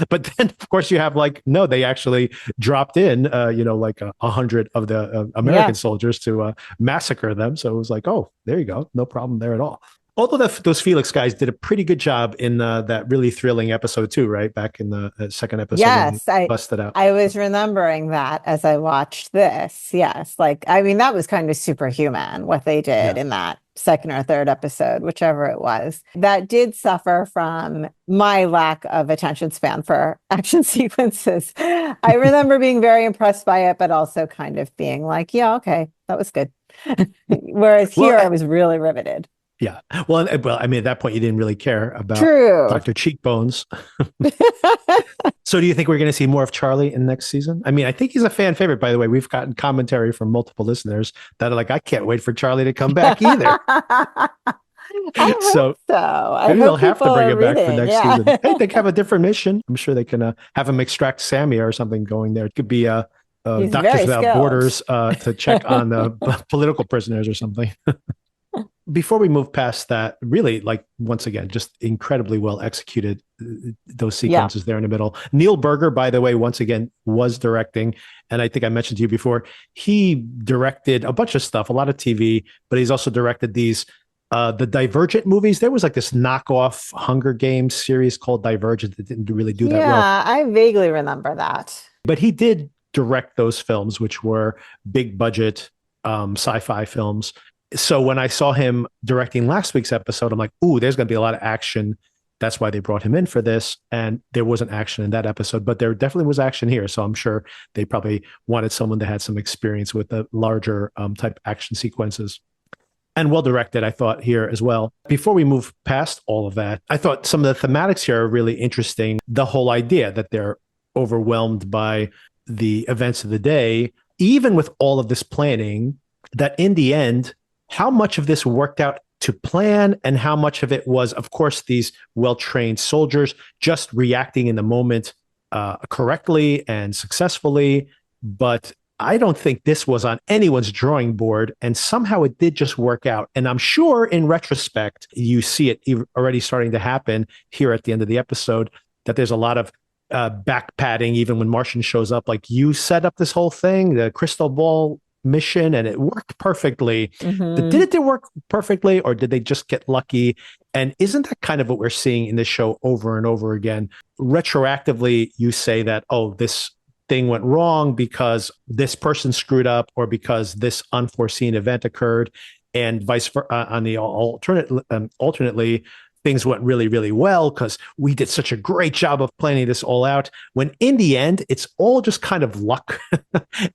But then, of course, you have like, no, they actually dropped in, like 100 of the American Yeah. soldiers to massacre them. So it was like, oh, there you go. No problem there at all. Although those Felix guys did a pretty good job in that really thrilling episode too, right? Back in the second episode when they Yes, I busted out. I was remembering that as I watched this. Yes, like I mean that was kind of superhuman what they did Yeah. in that second or third episode, whichever it was. That did suffer from my lack of attention span for action sequences. I remember being very impressed by it, but also kind of being like, yeah, okay, that was good. Whereas Well, here I was really riveted. yeah. Well, I mean, at that point, you didn't really care about True. Dr. Cheekbones. So do you think we're going to see more of Charlie in next season? I mean, I think he's a fan favorite, by the way. We've gotten commentary from multiple listeners that are like, I can't wait for Charlie to come back either. I hope So so. I maybe they'll hope have people to bring are him back for reading. next Yeah. season. Hey, they have a different mission. I'm sure they can have him extract Sammy or something going there. It could be He's Doctors very Without skilled. Borders to check on political prisoners or something. Before we move past that, really, like, once again, just incredibly well executed, those Yeah. sequences there in the middle. Neil Berger, by the way, once again, was directing. And I think I mentioned to you before, he directed a bunch of stuff, a lot of TV, but he's also directed the Divergent movies. There was like this knockoff Hunger Games series called Divergent that didn't really do that well. Yeah, I vaguely remember that. But he did direct those films, which were big budget sci-fi films. So when I saw him directing last week's episode, I'm like, ooh, there's going to be a lot of action. That's why they brought him in for this. And there wasn't action in that episode, but there definitely was action here. So I'm sure they probably wanted someone that had some experience with the larger type action sequences. And well directed, I thought, here as well. Before we move past all of that, I thought some of the thematics here are really interesting. The whole idea that they're overwhelmed by the events of the day, even with all of this planning, that in the end, how much of this worked out to plan and how much of it was, of course, these well-trained soldiers just reacting in the moment correctly and successfully. But I don't think this was on anyone's drawing board, and somehow it did just work out. And I'm sure in retrospect, you see it already starting to happen here at the end of the episode, that there's a lot of back padding, even when Martian shows up, like, you set up this whole thing, the crystal ball mission, and it worked perfectly. Did Hmm. it work perfectly, or did they just get lucky? And isn't that kind of what we're seeing in this show over and over again? Retroactively, you say that, oh, this thing went wrong because this person screwed up or because this unforeseen event occurred, and vice versa. On the alternately, things went really, really well because we did such a great job of planning this all out. When in the end, it's all just kind of luck,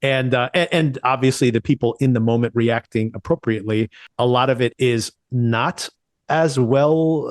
and obviously the people in the moment reacting appropriately. A lot of it is not as well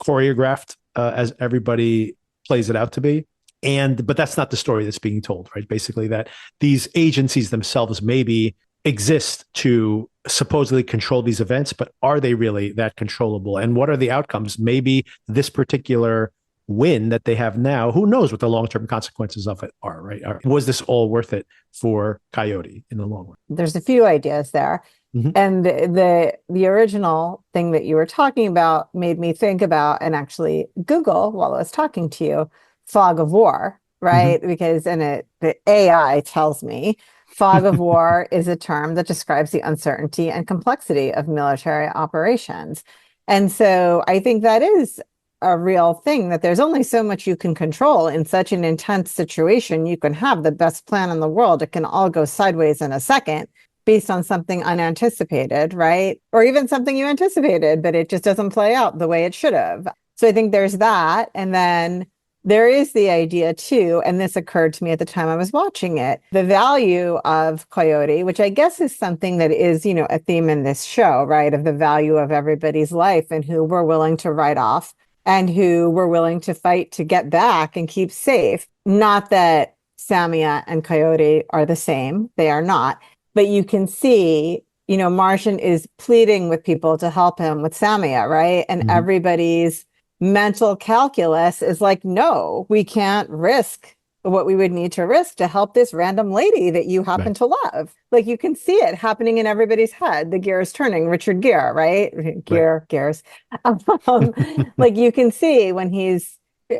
choreographed as everybody plays it out to be. But that's not the story that's being told, right? Basically, that these agencies themselves maybe exist to supposedly control these events, but are they really that controllable? And what are the outcomes? Maybe this particular win that they have now, who knows what the long-term consequences of it are, right? Was this all worth it for Coyote in the long run? There's a few ideas there. Mm-hmm. And the original thing that you were talking about made me think about and actually Google while I was talking to you, fog of war, right? Mm-hmm. Because the AI tells me fog of war is a term that describes the uncertainty and complexity of military operations. And so I think that is a real thing, that there's only so much you can control in such an intense situation. You can have the best plan in the world. It can all go sideways in a second based on something unanticipated, right? Or even something you anticipated, but it just doesn't play out the way it should have. So I think there's that. And then there is the idea too, and this occurred to me at the time I was watching it, the value of Coyote, which I guess is something that is, a theme in this show, right? Of the value of everybody's life and who we're willing to write off and who we're willing to fight to get back and keep safe. Not that Samia and Coyote are the same, they are not, but you can see, Martian is pleading with people to help him with Samia, right? And everybody's mental calculus is like, no, we can't risk what we would need to risk to help this random lady that you happen to love. Like, you can see it happening in everybody's head. The gear is turning. Richard Gere, right? Gears. Like, you can see when he's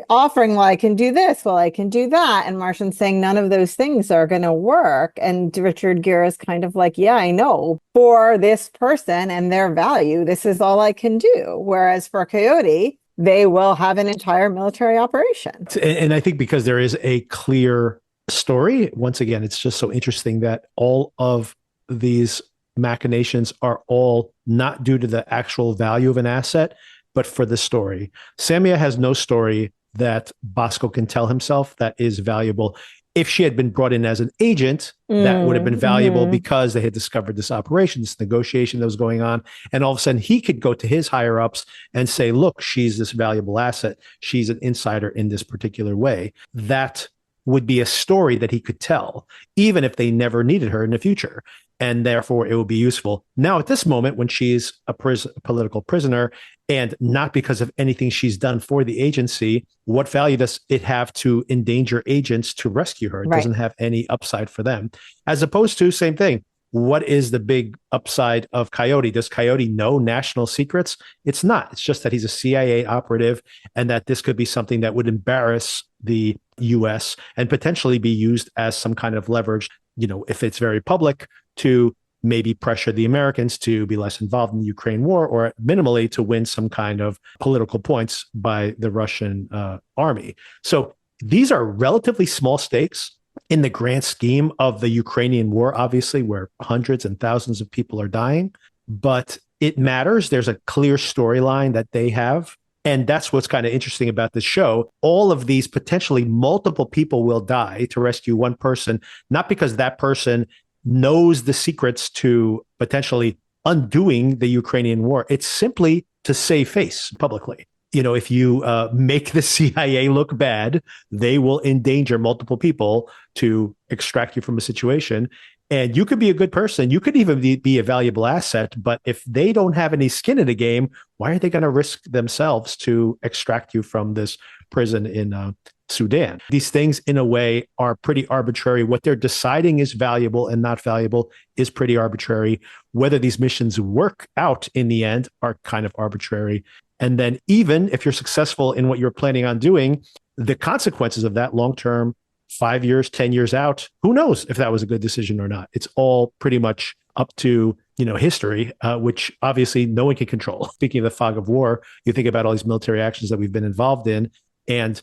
offering, well, I can do this, well, I can do that. And Martian's saying none of those things are going to work. And Richard Gere is kind of like, yeah, I know. For this person and their value, this is all I can do. Whereas for Coyote, they will have an entire military operation. And I think because there is a clear story, once again, it's just so interesting that all of these machinations are all not due to the actual value of an asset, but for the story. Samia has no story that Bosco can tell himself that is valuable. If she had been brought in as an agent, that would have been valuable because they had discovered this operation, this negotiation that was going on. And all of a sudden he could go to his higher ups and say, look, she's this valuable asset. She's an insider in this particular way. That would be a story that he could tell, even if they never needed her in the future. And therefore it will be useful. Now, at this moment, when she's a political prisoner, and not because of anything she's done for the agency, what value does it have to endanger agents to rescue her? It doesn't have any upside for them. As opposed to, same thing, what is the big upside of Coyote? Does Coyote know national secrets? It's not. It's just that he's a CIA operative, and that this could be something that would embarrass the US and potentially be used as some kind of leverage, if it's very public, to maybe pressure the Americans to be less involved in the Ukraine war, or minimally to win some kind of political points by the Russian army. So these are relatively small stakes in the grand scheme of the Ukrainian war, obviously, where hundreds and thousands of people are dying, but it matters. There's a clear storyline that they have. And that's what's kind of interesting about this show. All of these potentially multiple people will die to rescue one person, not because that person knows the secrets to potentially undoing the Ukrainian war. It's simply to save face publicly. If you make the CIA look bad, they will endanger multiple people to extract you from a situation. And you could be a good person. You could even be a valuable asset. But if they don't have any skin in the game, why are they going to risk themselves to extract you from this prison in Sudan? These things, in a way, are pretty arbitrary. What they're deciding is valuable and not valuable is pretty arbitrary. Whether these missions work out in the end are kind of arbitrary. And then even if you're successful in what you're planning on doing, the consequences of that long-term, 5 years, 10 years out, who knows if that was a good decision or not? It's all pretty much up to, history, which obviously no one can control. Speaking of the fog of war, you think about all these military actions that we've been involved in, and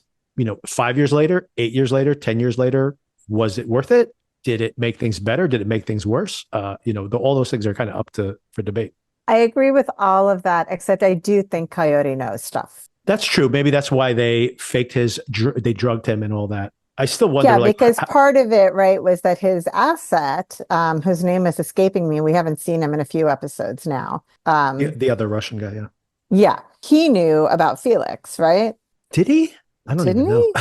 5 years later, 8 years later, 10 years later, was it worth it? Did it make things better? Did it make things worse? All those things are kind of up for debate. I agree with all of that, except I do think Coyote knows stuff. That's true. Maybe that's why they faked they drugged him and all that. I still wonder. Yeah, because part of it, right, was that his asset, whose name is escaping me, we haven't seen him in a few episodes now. The other Russian guy, yeah. Yeah, he knew about Felix, right? Did he? I don't even know.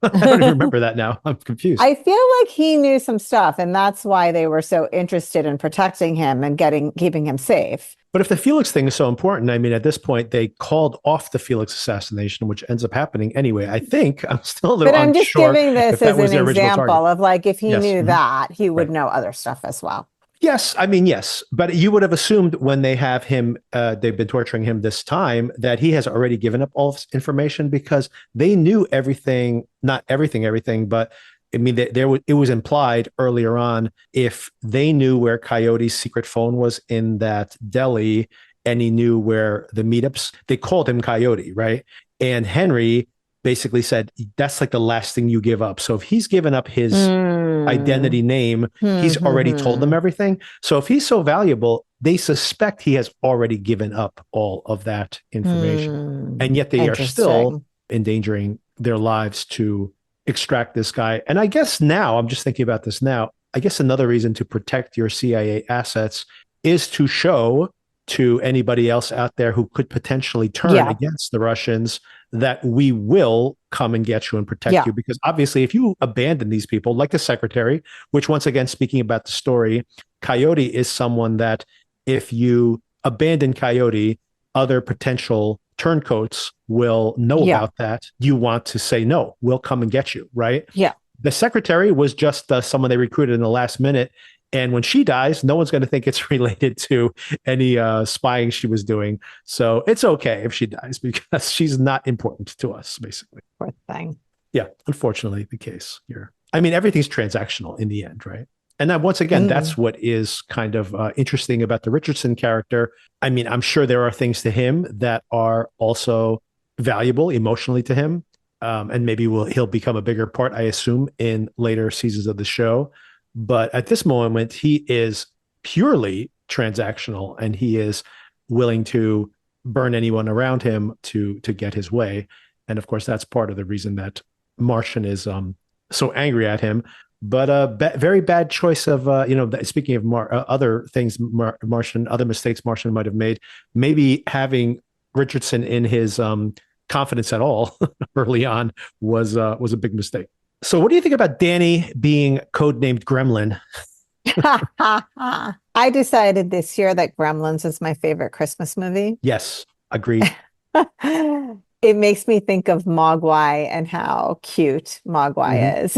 I don't even remember that now. I'm confused. I feel like he knew some stuff, and that's why they were so interested in protecting him and keeping him safe. But if the Felix thing is so important, I mean, at this point, they called off the Felix assassination, which ends up happening anyway. I think I'm still a little unsure. But I'm just giving this as an example of, like, if he knew that, he would know other stuff as well. Yes. I mean, yes. But you would have assumed when they have him, they've been torturing him this time, that he has already given up all this information, because they knew everything, not everything, but I mean, it was implied earlier on, if they knew where Coyote's secret phone was in that deli, and he knew where the meetups, they called him Coyote, right? And Henry basically said, that's like the last thing you give up. So if he's given up his Mm. identity name, Hmm, he's hmm, already told them hmm. everything. So if he's so valuable, they suspect he has already given up all of that information. Hmm. And yet they are still Interesting. endangering their lives to extract this guy. And I guess now, I'm just thinking about this now, I guess another reason to protect your CIA assets is to show to anybody else out there who could potentially turn Yeah. against the Russians that we will come and get you and protect Yeah. you. Because obviously, if you abandon these people, like the secretary, which once again, speaking about the story, Coyote is someone that if you abandon Coyote, other potential turncoats will know Yeah. about that. You want to say, no, we'll come and get you, right? Yeah. The secretary was just someone they recruited in the last minute. And when she dies, no one's going to think it's related to any spying she was doing. So it's okay if she dies because she's not important to us, basically. Poor thing. Yeah, unfortunately, the case here. I mean, everything's transactional in the end, right? And then once again, that's Mm. what is kind of interesting about the Richardson character. I mean, I'm sure there are things to him that are also valuable emotionally to him, and maybe he'll become a bigger part, I assume, in later seasons of the show. But at this moment, he is purely transactional, and he is willing to burn anyone around him to get his way. And of course, that's part of the reason that Martian is so angry at him. But very bad choice of speaking of other things, Martian, other mistakes Martian might have made. Maybe having Richardson in his confidence at all early on was a big mistake. So, what do you think about Danny being codenamed Gremlin? I decided this year that Gremlins is my favorite Christmas movie. Yes, agreed. It makes me think of Mogwai and how cute Mm-hmm. Mogwai is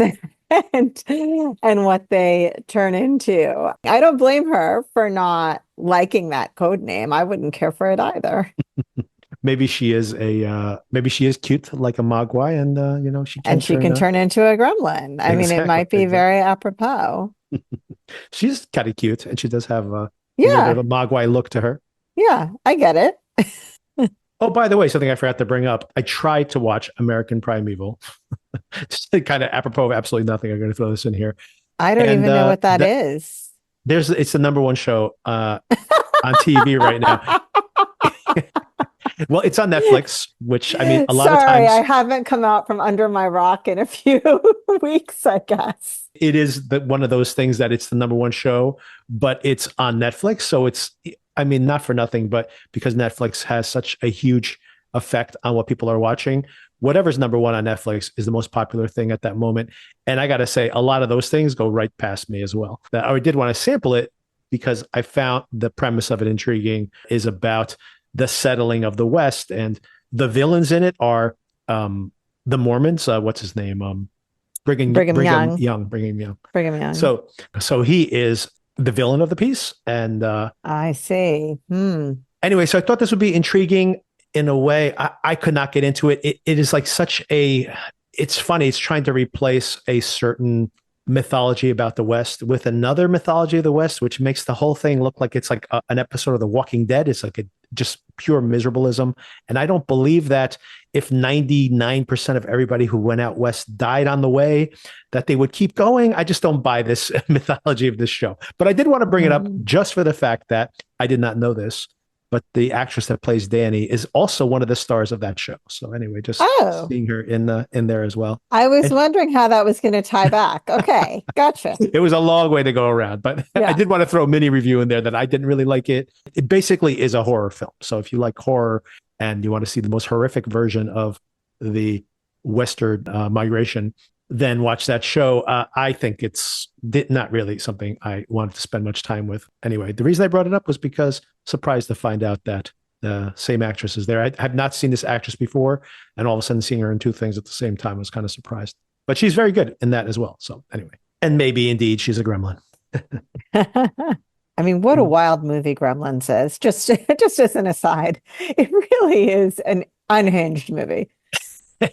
and what they turn into. I don't blame her for not liking that code name. I wouldn't care for it either. Maybe she is cute like a Mogwai, and she can And she turn can turn into a gremlin. I mean, it exactly might be exactly. very apropos. She's kind of cute, and she does have a little bit of Yeah, a Mogwai look to her. yeah, I get it. Oh, by the way, something I forgot to bring up. I tried to watch American Primeval. Just kind of apropos of absolutely nothing. I'm going to throw this in here. I don't And even know what that is. it's the number one show on TV right now. Well, it's on Netflix, which I mean, a lot of Sorry, I times haven't come out from under my rock in a few weeks, I guess. it is one of those things that it's the number one show, but it's on Netflix. So I mean, not for nothing, but because Netflix has such a huge effect on what people are watching, whatever's number one on Netflix is the most popular thing at that moment. And I got to say, a lot of those things go right past me as well. I did want to sample it because I found the premise of it intriguing is about the settling of the West, and the villains in it are the Mormons. What's his name? Brigham Young. Brigham Young. Brigham Young. So he is the villain of the piece. And I see. Hmm. anyway, so I thought this would be intriguing in a way. I could not get into it. It is like it's funny. It's trying to replace a certain mythology about the West with another mythology of the West, which makes the whole thing look like it's like an episode of The Walking Dead. It's like just pure miserableism. And I don't believe that if 99% of everybody who went out West died on the way, that they would keep going. I just don't buy this mythology of this show. But I did want to bring it up Hmm. just for the fact that I did not know this, but the actress that plays Danny is also one of the stars of that show. So anyway, just Oh, seeing her in there as well. I was And wondering how that was going to tie back. Okay, gotcha. it was a long way to go around, but I Yeah. did want to throw a mini review in there that I didn't really like it. It basically is a horror film. So if you like horror and you want to see the most horrific version of the Western migration, then watch that show. I think it's not really something I wanted to spend much time with. Anyway, the reason I brought it up was because surprised to find out that the same actress is there. I have not seen this actress before, and all of a sudden seeing her in two things at the same time, I was kind of surprised. But she's very good in that as well. So anyway, and maybe indeed she's a gremlin. I mean, what a wild movie Gremlins is. Just as an aside, it really is an unhinged movie.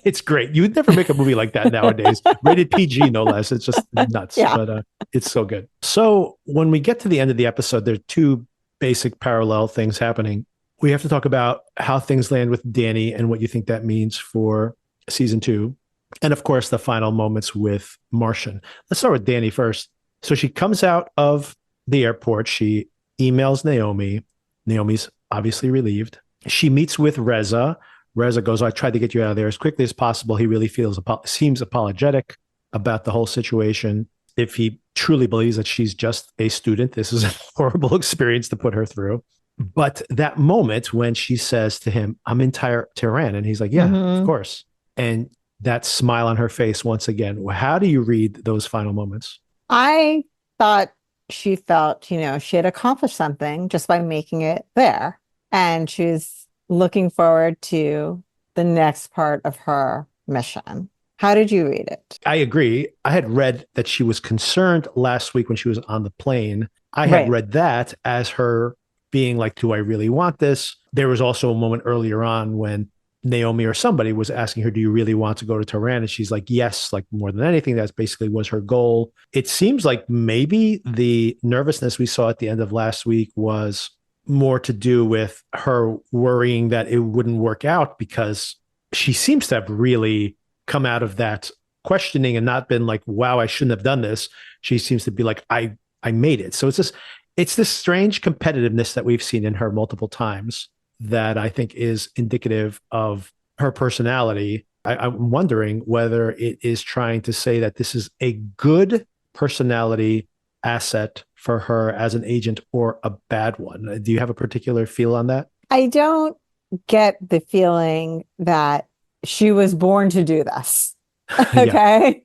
It's great. You would never make a movie like that nowadays. Rated PG, no less. It's just nuts, Yeah. but it's so good. So when we get to the end of the episode, there are two basic parallel things happening. We have to talk about how things land with Danny and what you think that means for season 2. And of course, the final moments with Martian. Let's start with Danny first. So she comes out of the airport. She emails Naomi. Naomi's obviously relieved. She meets with Reza. Reza goes, I tried to get you out of there as quickly as possible. He really seems apologetic about the whole situation. If he truly believes that she's just a student, this is a horrible experience to put her through. But that moment when she says to him, I'm in Tehran, and he's like, yeah, of Mm-hmm. course. And that smile on her face once again. How do you read those final moments? I thought she felt, she had accomplished something just by making it there. And she's looking forward to the next part of her mission. How did you read it? I agree. I had read that she was concerned last week when she was on the plane. I had Right. read that as her being like, do I really want this? There was also a moment earlier on when Naomi or somebody was asking her, do you really want to go to Tehran? And she's like, yes, like more than anything, that's basically was her goal. It seems like maybe the nervousness we saw at the end of last week was more to do with her worrying that it wouldn't work out, because she seems to have really come out of that questioning and not been like, wow, I shouldn't have done this. She seems to be like, I made it. So it's this strange competitiveness that we've seen in her multiple times that I think is indicative of her personality. I'm wondering whether it is trying to say that this is a good personality asset for her as an agent or a bad one. Do you have a particular feel on that? I don't get the feeling that she was born to do this. Yeah. Okay.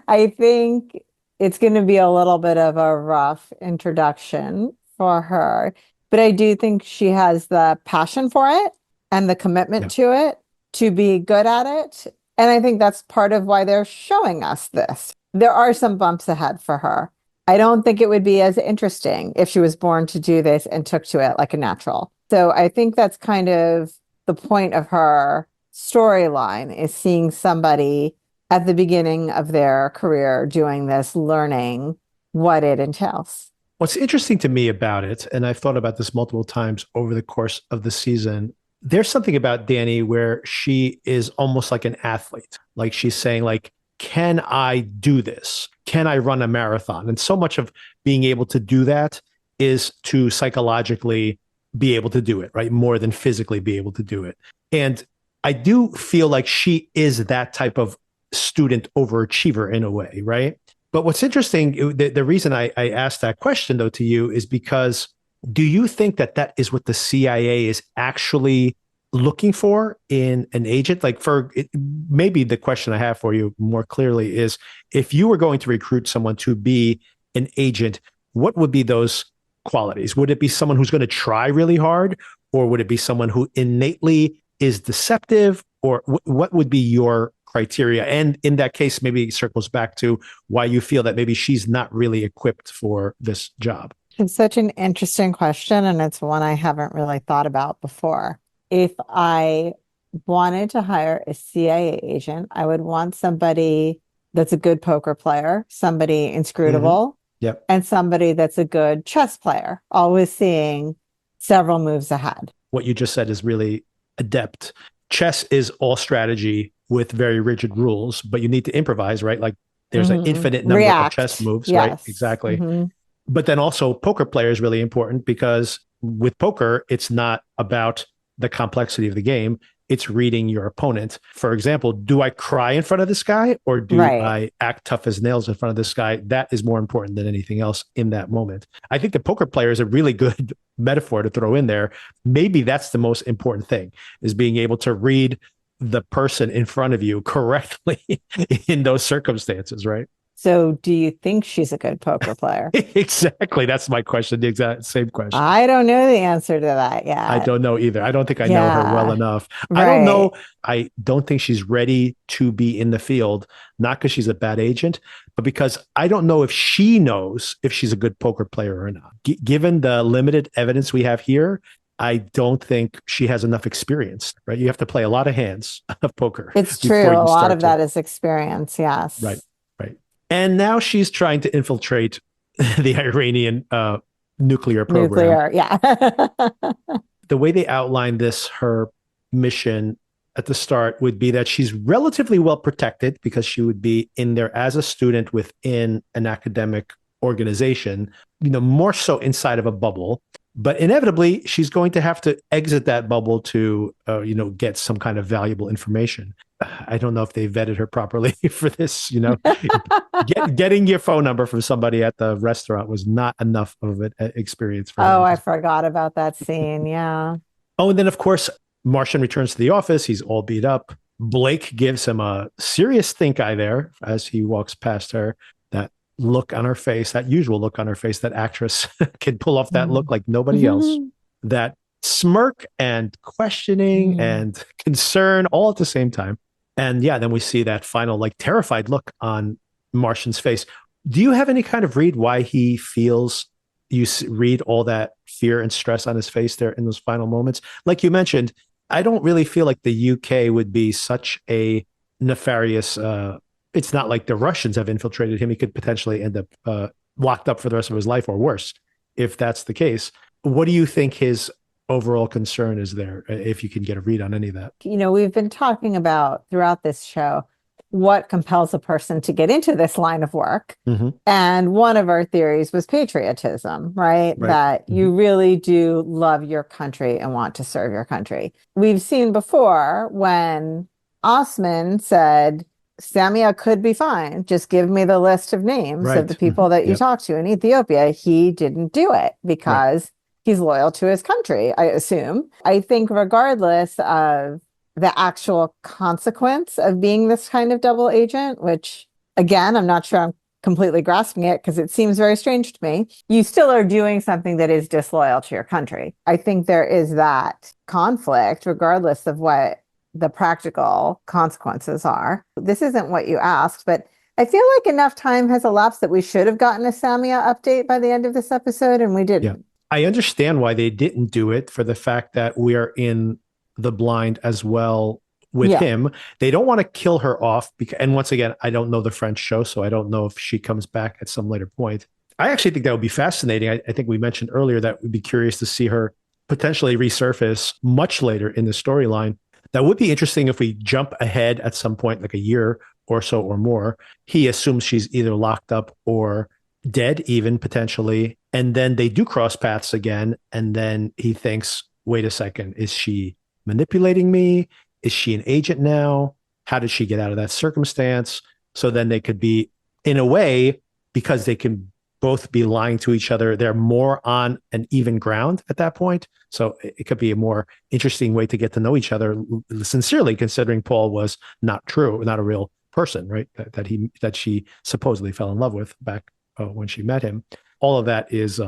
I think it's going to be a little bit of a rough introduction for her, but I do think she has the passion for it and the commitment Yeah. to it to be good at it. And I think that's part of why they're showing us this. There are some bumps ahead for her. I don't think it would be as interesting if she was born to do this and took to it like a natural. So I think that's kind of the point of her storyline, is seeing somebody at the beginning of their career doing this, learning what it entails. What's interesting to me about it, and I've thought about this multiple times over the course of the season, there's something about Danny where she is almost like an athlete. Like she's saying, like, can I do this? Can I run a marathon? And so much of being able to do that is to psychologically be able to do it, right? More than physically be able to do it. And I do feel like she is that type of student overachiever in a way, right? But what's interesting, the reason I asked that question, though, to you is because do you think that that is what the CIA is actually looking for in an agent? Like, maybe the question I have for you more clearly is, if you were going to recruit someone to be an agent, what would be those qualities? Would it be someone who's going to try really hard, or would it be someone who innately is deceptive, or what would be your criteria? And in that case, maybe it circles back to why you feel that maybe she's not really equipped for this job. It's such an interesting question, and it's one I haven't really thought about before. If I wanted to hire a CIA agent, I would want somebody that's a good poker player, somebody Mm-hmm. inscrutable, Yep. and somebody that's a good chess player, always seeing several moves ahead. What you just said is really adept. Chess is all strategy with very rigid rules, but you need to improvise, right? Like there's an infinite number of chess React. moves, right? Yes. Exactly. But then also poker player is really important, because with poker, it's not about the complexity of the game. It's reading your opponent. For example, do I cry in front of this guy, or do Right. I act tough as nails in front of this guy? That is more important than anything else in that moment. I think the poker player is a really good metaphor to throw in there. Maybe that's the most important thing, is being able to read the person in front of you correctly in those circumstances, right? So, do you think she's a good poker player? Exactly. That's my question. The exact same question. I don't know the answer to that I yet. don't know either. I don't think I know her well Yeah. enough. I don't Right. know. I don't think she's ready to be in the field, not because she's a bad agent, but because I don't know if she knows if she's a good poker player or not. Given the limited evidence we have here, I don't think she has enough experience, right? You have to play a lot of hands of poker It's true. before A you lot start of to. that is experience. Right, Yes. right. And now she's trying to infiltrate the Iranian nuclear program. Nuclear. Yeah. the way they outlined this, her mission at the start would be that she's relatively well protected because she would be in there as a student within an academic organization, more so inside of a bubble. But inevitably, she's going to have to exit that bubble to, get some kind of valuable information. I don't know if they vetted her properly for this. Getting your phone number from somebody at the restaurant was not enough of an experience for her. Oh, I forgot about that scene. Yeah. Oh, and then of course, Martian returns to the office. He's all beat up. Blake gives him a serious stink eye there as he walks past her. That look on her face, that usual look on her face, that actress can pull off that look like nobody else. That smirk and questioning and concern all at the same time. And yeah, then we see that final like terrified look on Martian's face. Do you have any kind of read why he feels, you read all that fear and stress on his face there in those final moments? Like you mentioned, I don't really feel like the UK would be such a nefarious, it's not like the Russians have infiltrated him. He could potentially end up locked up for the rest of his life or worse, if that's the case. What do you think his overall concern is there, if you can get a read on any of that? We've been talking about throughout this show what compels a person to get into this line of work. And one of our theories was patriotism, right? That you really do love your country and want to serve your country. We've seen before when Osman said, Samia could be fine. Just give me the list of names of the people that you talk to in Ethiopia. He didn't do it because he's loyal to his country, I assume. I think regardless of the actual consequence of being this kind of double agent, which again, I'm not sure I'm completely grasping it because it seems very strange to me, you still are doing something that is disloyal to your country. I think there is that conflict regardless of what the practical consequences are. This isn't what you asked, but I feel like enough time has elapsed that we should have gotten a Samia update by the end of this episode, and we didn't. Yeah. I understand why they didn't do it, for the fact that we are in the blind as well with him. They don't want to kill her off because, and once again, I don't know the French show, so I don't know if she comes back at some later point. I actually think that would be fascinating. I think we mentioned earlier that we'd be curious to see her potentially resurface much later in the storyline. That would be interesting if we jump ahead at some point, like a year or so or more. He assumes she's either locked up or dead, even potentially. And then they do cross paths again. And then he thinks, wait a second, is she manipulating me? Is she an agent now? How did she get out of that circumstance? So then they could be, in a way, because they can both be lying to each other, they're more on an even ground at that point. So it could be a more interesting way to get to know each other sincerely, considering Paul was not true, not a real person, right? That she supposedly fell in love with back when she met him. All of that is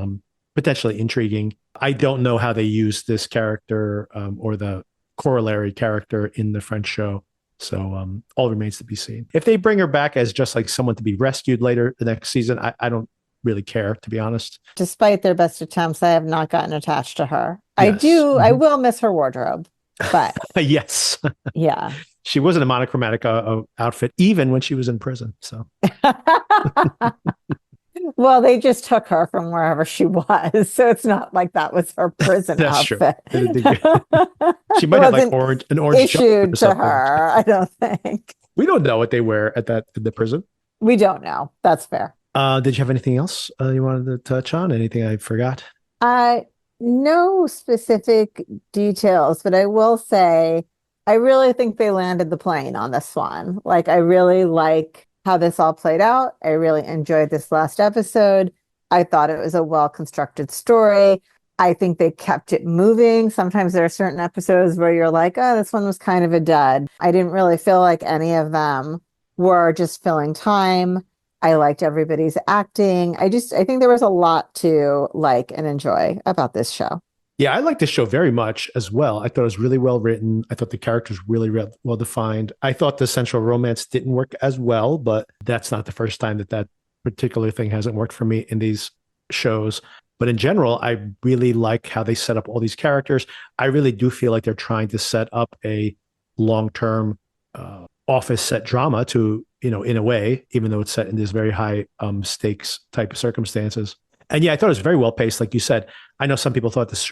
potentially intriguing. I don't know how they use this character or the corollary character in the French show. So all remains to be seen. If they bring her back as just like someone to be rescued later the next season, I don't really care, to be honest. Despite their best attempts, I have not gotten attached to her. Yes. I will miss her wardrobe, but yes. Yeah. She wasn't a monochromatic outfit, even when she was in prison. So, well, they just took her from wherever she was, so it's not like that was her prison that's outfit. True. She might have like an orange issued to her. I don't think. We don't know what they wear at the prison. We don't know. That's fair. Did you have anything else you wanted to touch on? Anything I forgot? No specific details, but I will say I really think they landed the plane on this one. Like, I really like how this all played out. I really enjoyed this last episode. I thought it was a well-constructed story. I think they kept it moving. Sometimes there are certain episodes where you're like, oh, this one was kind of a dud. I didn't really feel like any of them were just filling time. I liked everybody's acting. I think there was a lot to like and enjoy about this show. Yeah, I like this show very much as well. I thought it was really well written. I thought the characters really well defined. I thought the central romance didn't work as well, but that's not the first time that particular thing hasn't worked for me in these shows. But in general, I really like how they set up all these characters. I really do feel like they're trying to set up a long-term office set drama to, in a way, even though it's set in these very high stakes type of circumstances. And yeah, I thought it was very well paced. Like you said, I know some people thought this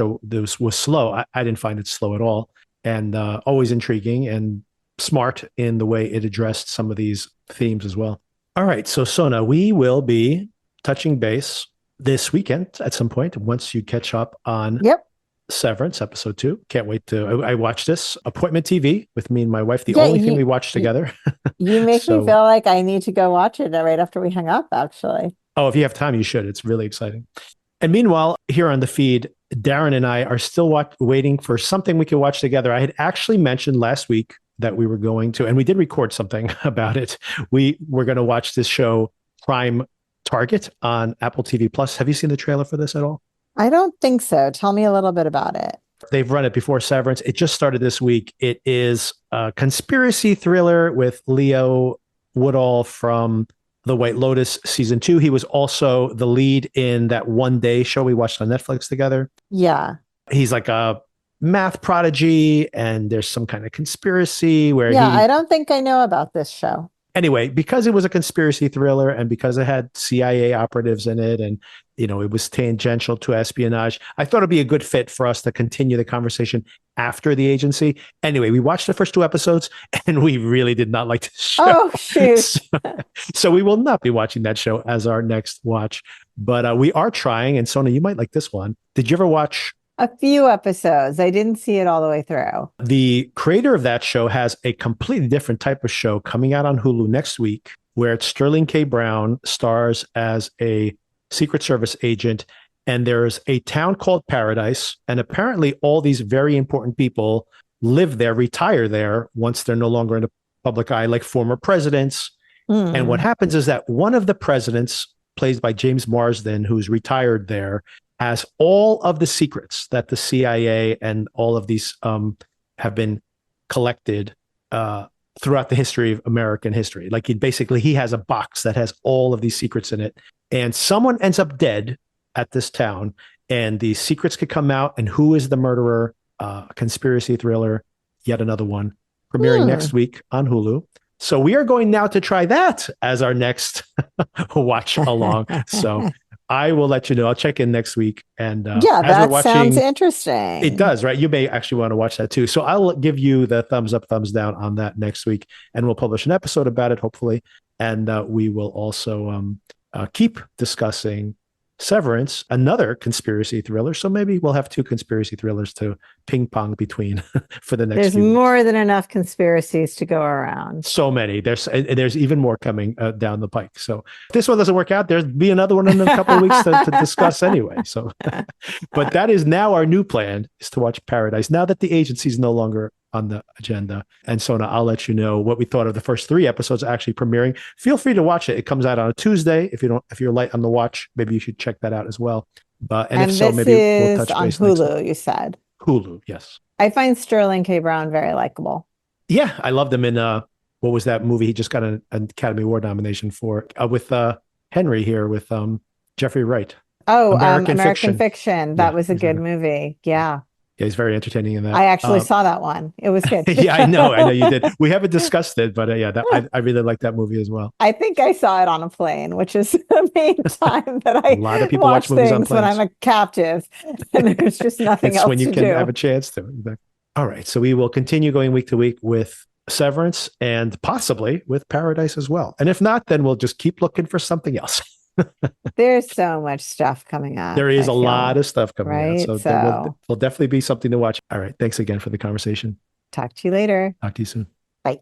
was slow. I didn't find it slow at all, and always intriguing and smart in the way it addressed some of these themes as well. All right, so Sona, we will be touching base this weekend at some point once you catch up on Yep. Severance episode 2. Can't wait to. I watched this appointment TV with me and my wife. The Yeah, only thing we watched together. you make me So, feel like I need to go watch it right after we hang up, actually. oh, if you have time, you should. It's really exciting. And meanwhile, here on the feed, Darren and I are still waiting for something we can watch together. I had actually mentioned last week that we were going to, and we did record something about it. We were going to watch this show, Prime Target, on Apple TV Plus. Have you seen the trailer for this at all? I don't think so. Tell me a little bit about it. They've run it before Severance. It just started this week. It is a conspiracy thriller with Leo Woodall from The White Lotus season 2. He was also the lead in that One Day show we watched on Netflix together. Yeah. He's like a math prodigy, and there's some kind of conspiracy where I don't think I know about this show. Anyway, because it was a conspiracy thriller and because it had CIA operatives in it and, it was tangential to espionage, I thought it'd be a good fit for us to continue the conversation after The Agency. Anyway, we watched the first 2 episodes and we really did not like the show. Oh, shoot. So we will not be watching that show as our next watch, but we are trying. And Sona, you might like this one. Did you ever watch? A few episodes. I didn't see it all the way through. The creator of that show has a completely different type of show coming out on Hulu next week, where Sterling K. Brown stars as a Secret Service agent. And there's a town called Paradise. And apparently all these very important people live there, retire there once they're no longer in the public eye, like former presidents. And what happens is that one of the presidents, played by James Marsden, who's retired there, has all of the secrets that the CIA and all of these have been collected throughout the history of American history. Like he has a box that has all of these secrets in it. And someone ends up dead at this town, and the secrets could come out. And who is the murderer? Conspiracy thriller, yet another one, premiering next week on Hulu. So we are going now to try that as our next watch along. So I will let you know. I'll check in next week. And that sounds interesting. It does, right? You may actually want to watch that too. So I'll give you the thumbs up, thumbs down on that next week, and we'll publish an episode about it, hopefully. And we will also keep discussing Severance, another conspiracy thriller. So maybe we'll have 2 conspiracy thrillers to ping pong between for the next. There's more than enough conspiracies to go around. So many. There's even more coming down the pike. So if this one doesn't work out, there'll be another one in a couple of weeks to discuss anyway. So, but that is now our new plan, is to watch Paradise now that The Agency is no longer on the agenda. And Sona, I'll let you know what we thought of the first 3 episodes actually premiering. Feel free to watch it. It comes out on a Tuesday. If you're light on the watch, maybe you should check that out as well. And if so, maybe we'll touch base on Hulu. You said Hulu, yes. I find Sterling K. Brown very likable. Yeah, I loved him in what was that movie he just got an Academy Award nomination for with Henry here with Jeffrey Wright. Oh, American Fiction. That was a good movie. Yeah. Yeah, he's very entertaining in that. I actually saw that one. It was good. Yeah, I know you did. We haven't discussed it, but I really like that movie as well. I think I saw it on a plane, which is the main time that I a lot of people watch movies on planes when I'm a captive, and there's just nothing else when you to can do. have a chance to. All right, so we will continue going week to week with Severance and possibly with Paradise as well. And if not, then we'll just keep looking for something else. There's so much stuff coming up. There is a lot of stuff coming right? out. So will definitely be something to watch. All right. Thanks again for the conversation. Talk to you later. Talk to you soon. Bye.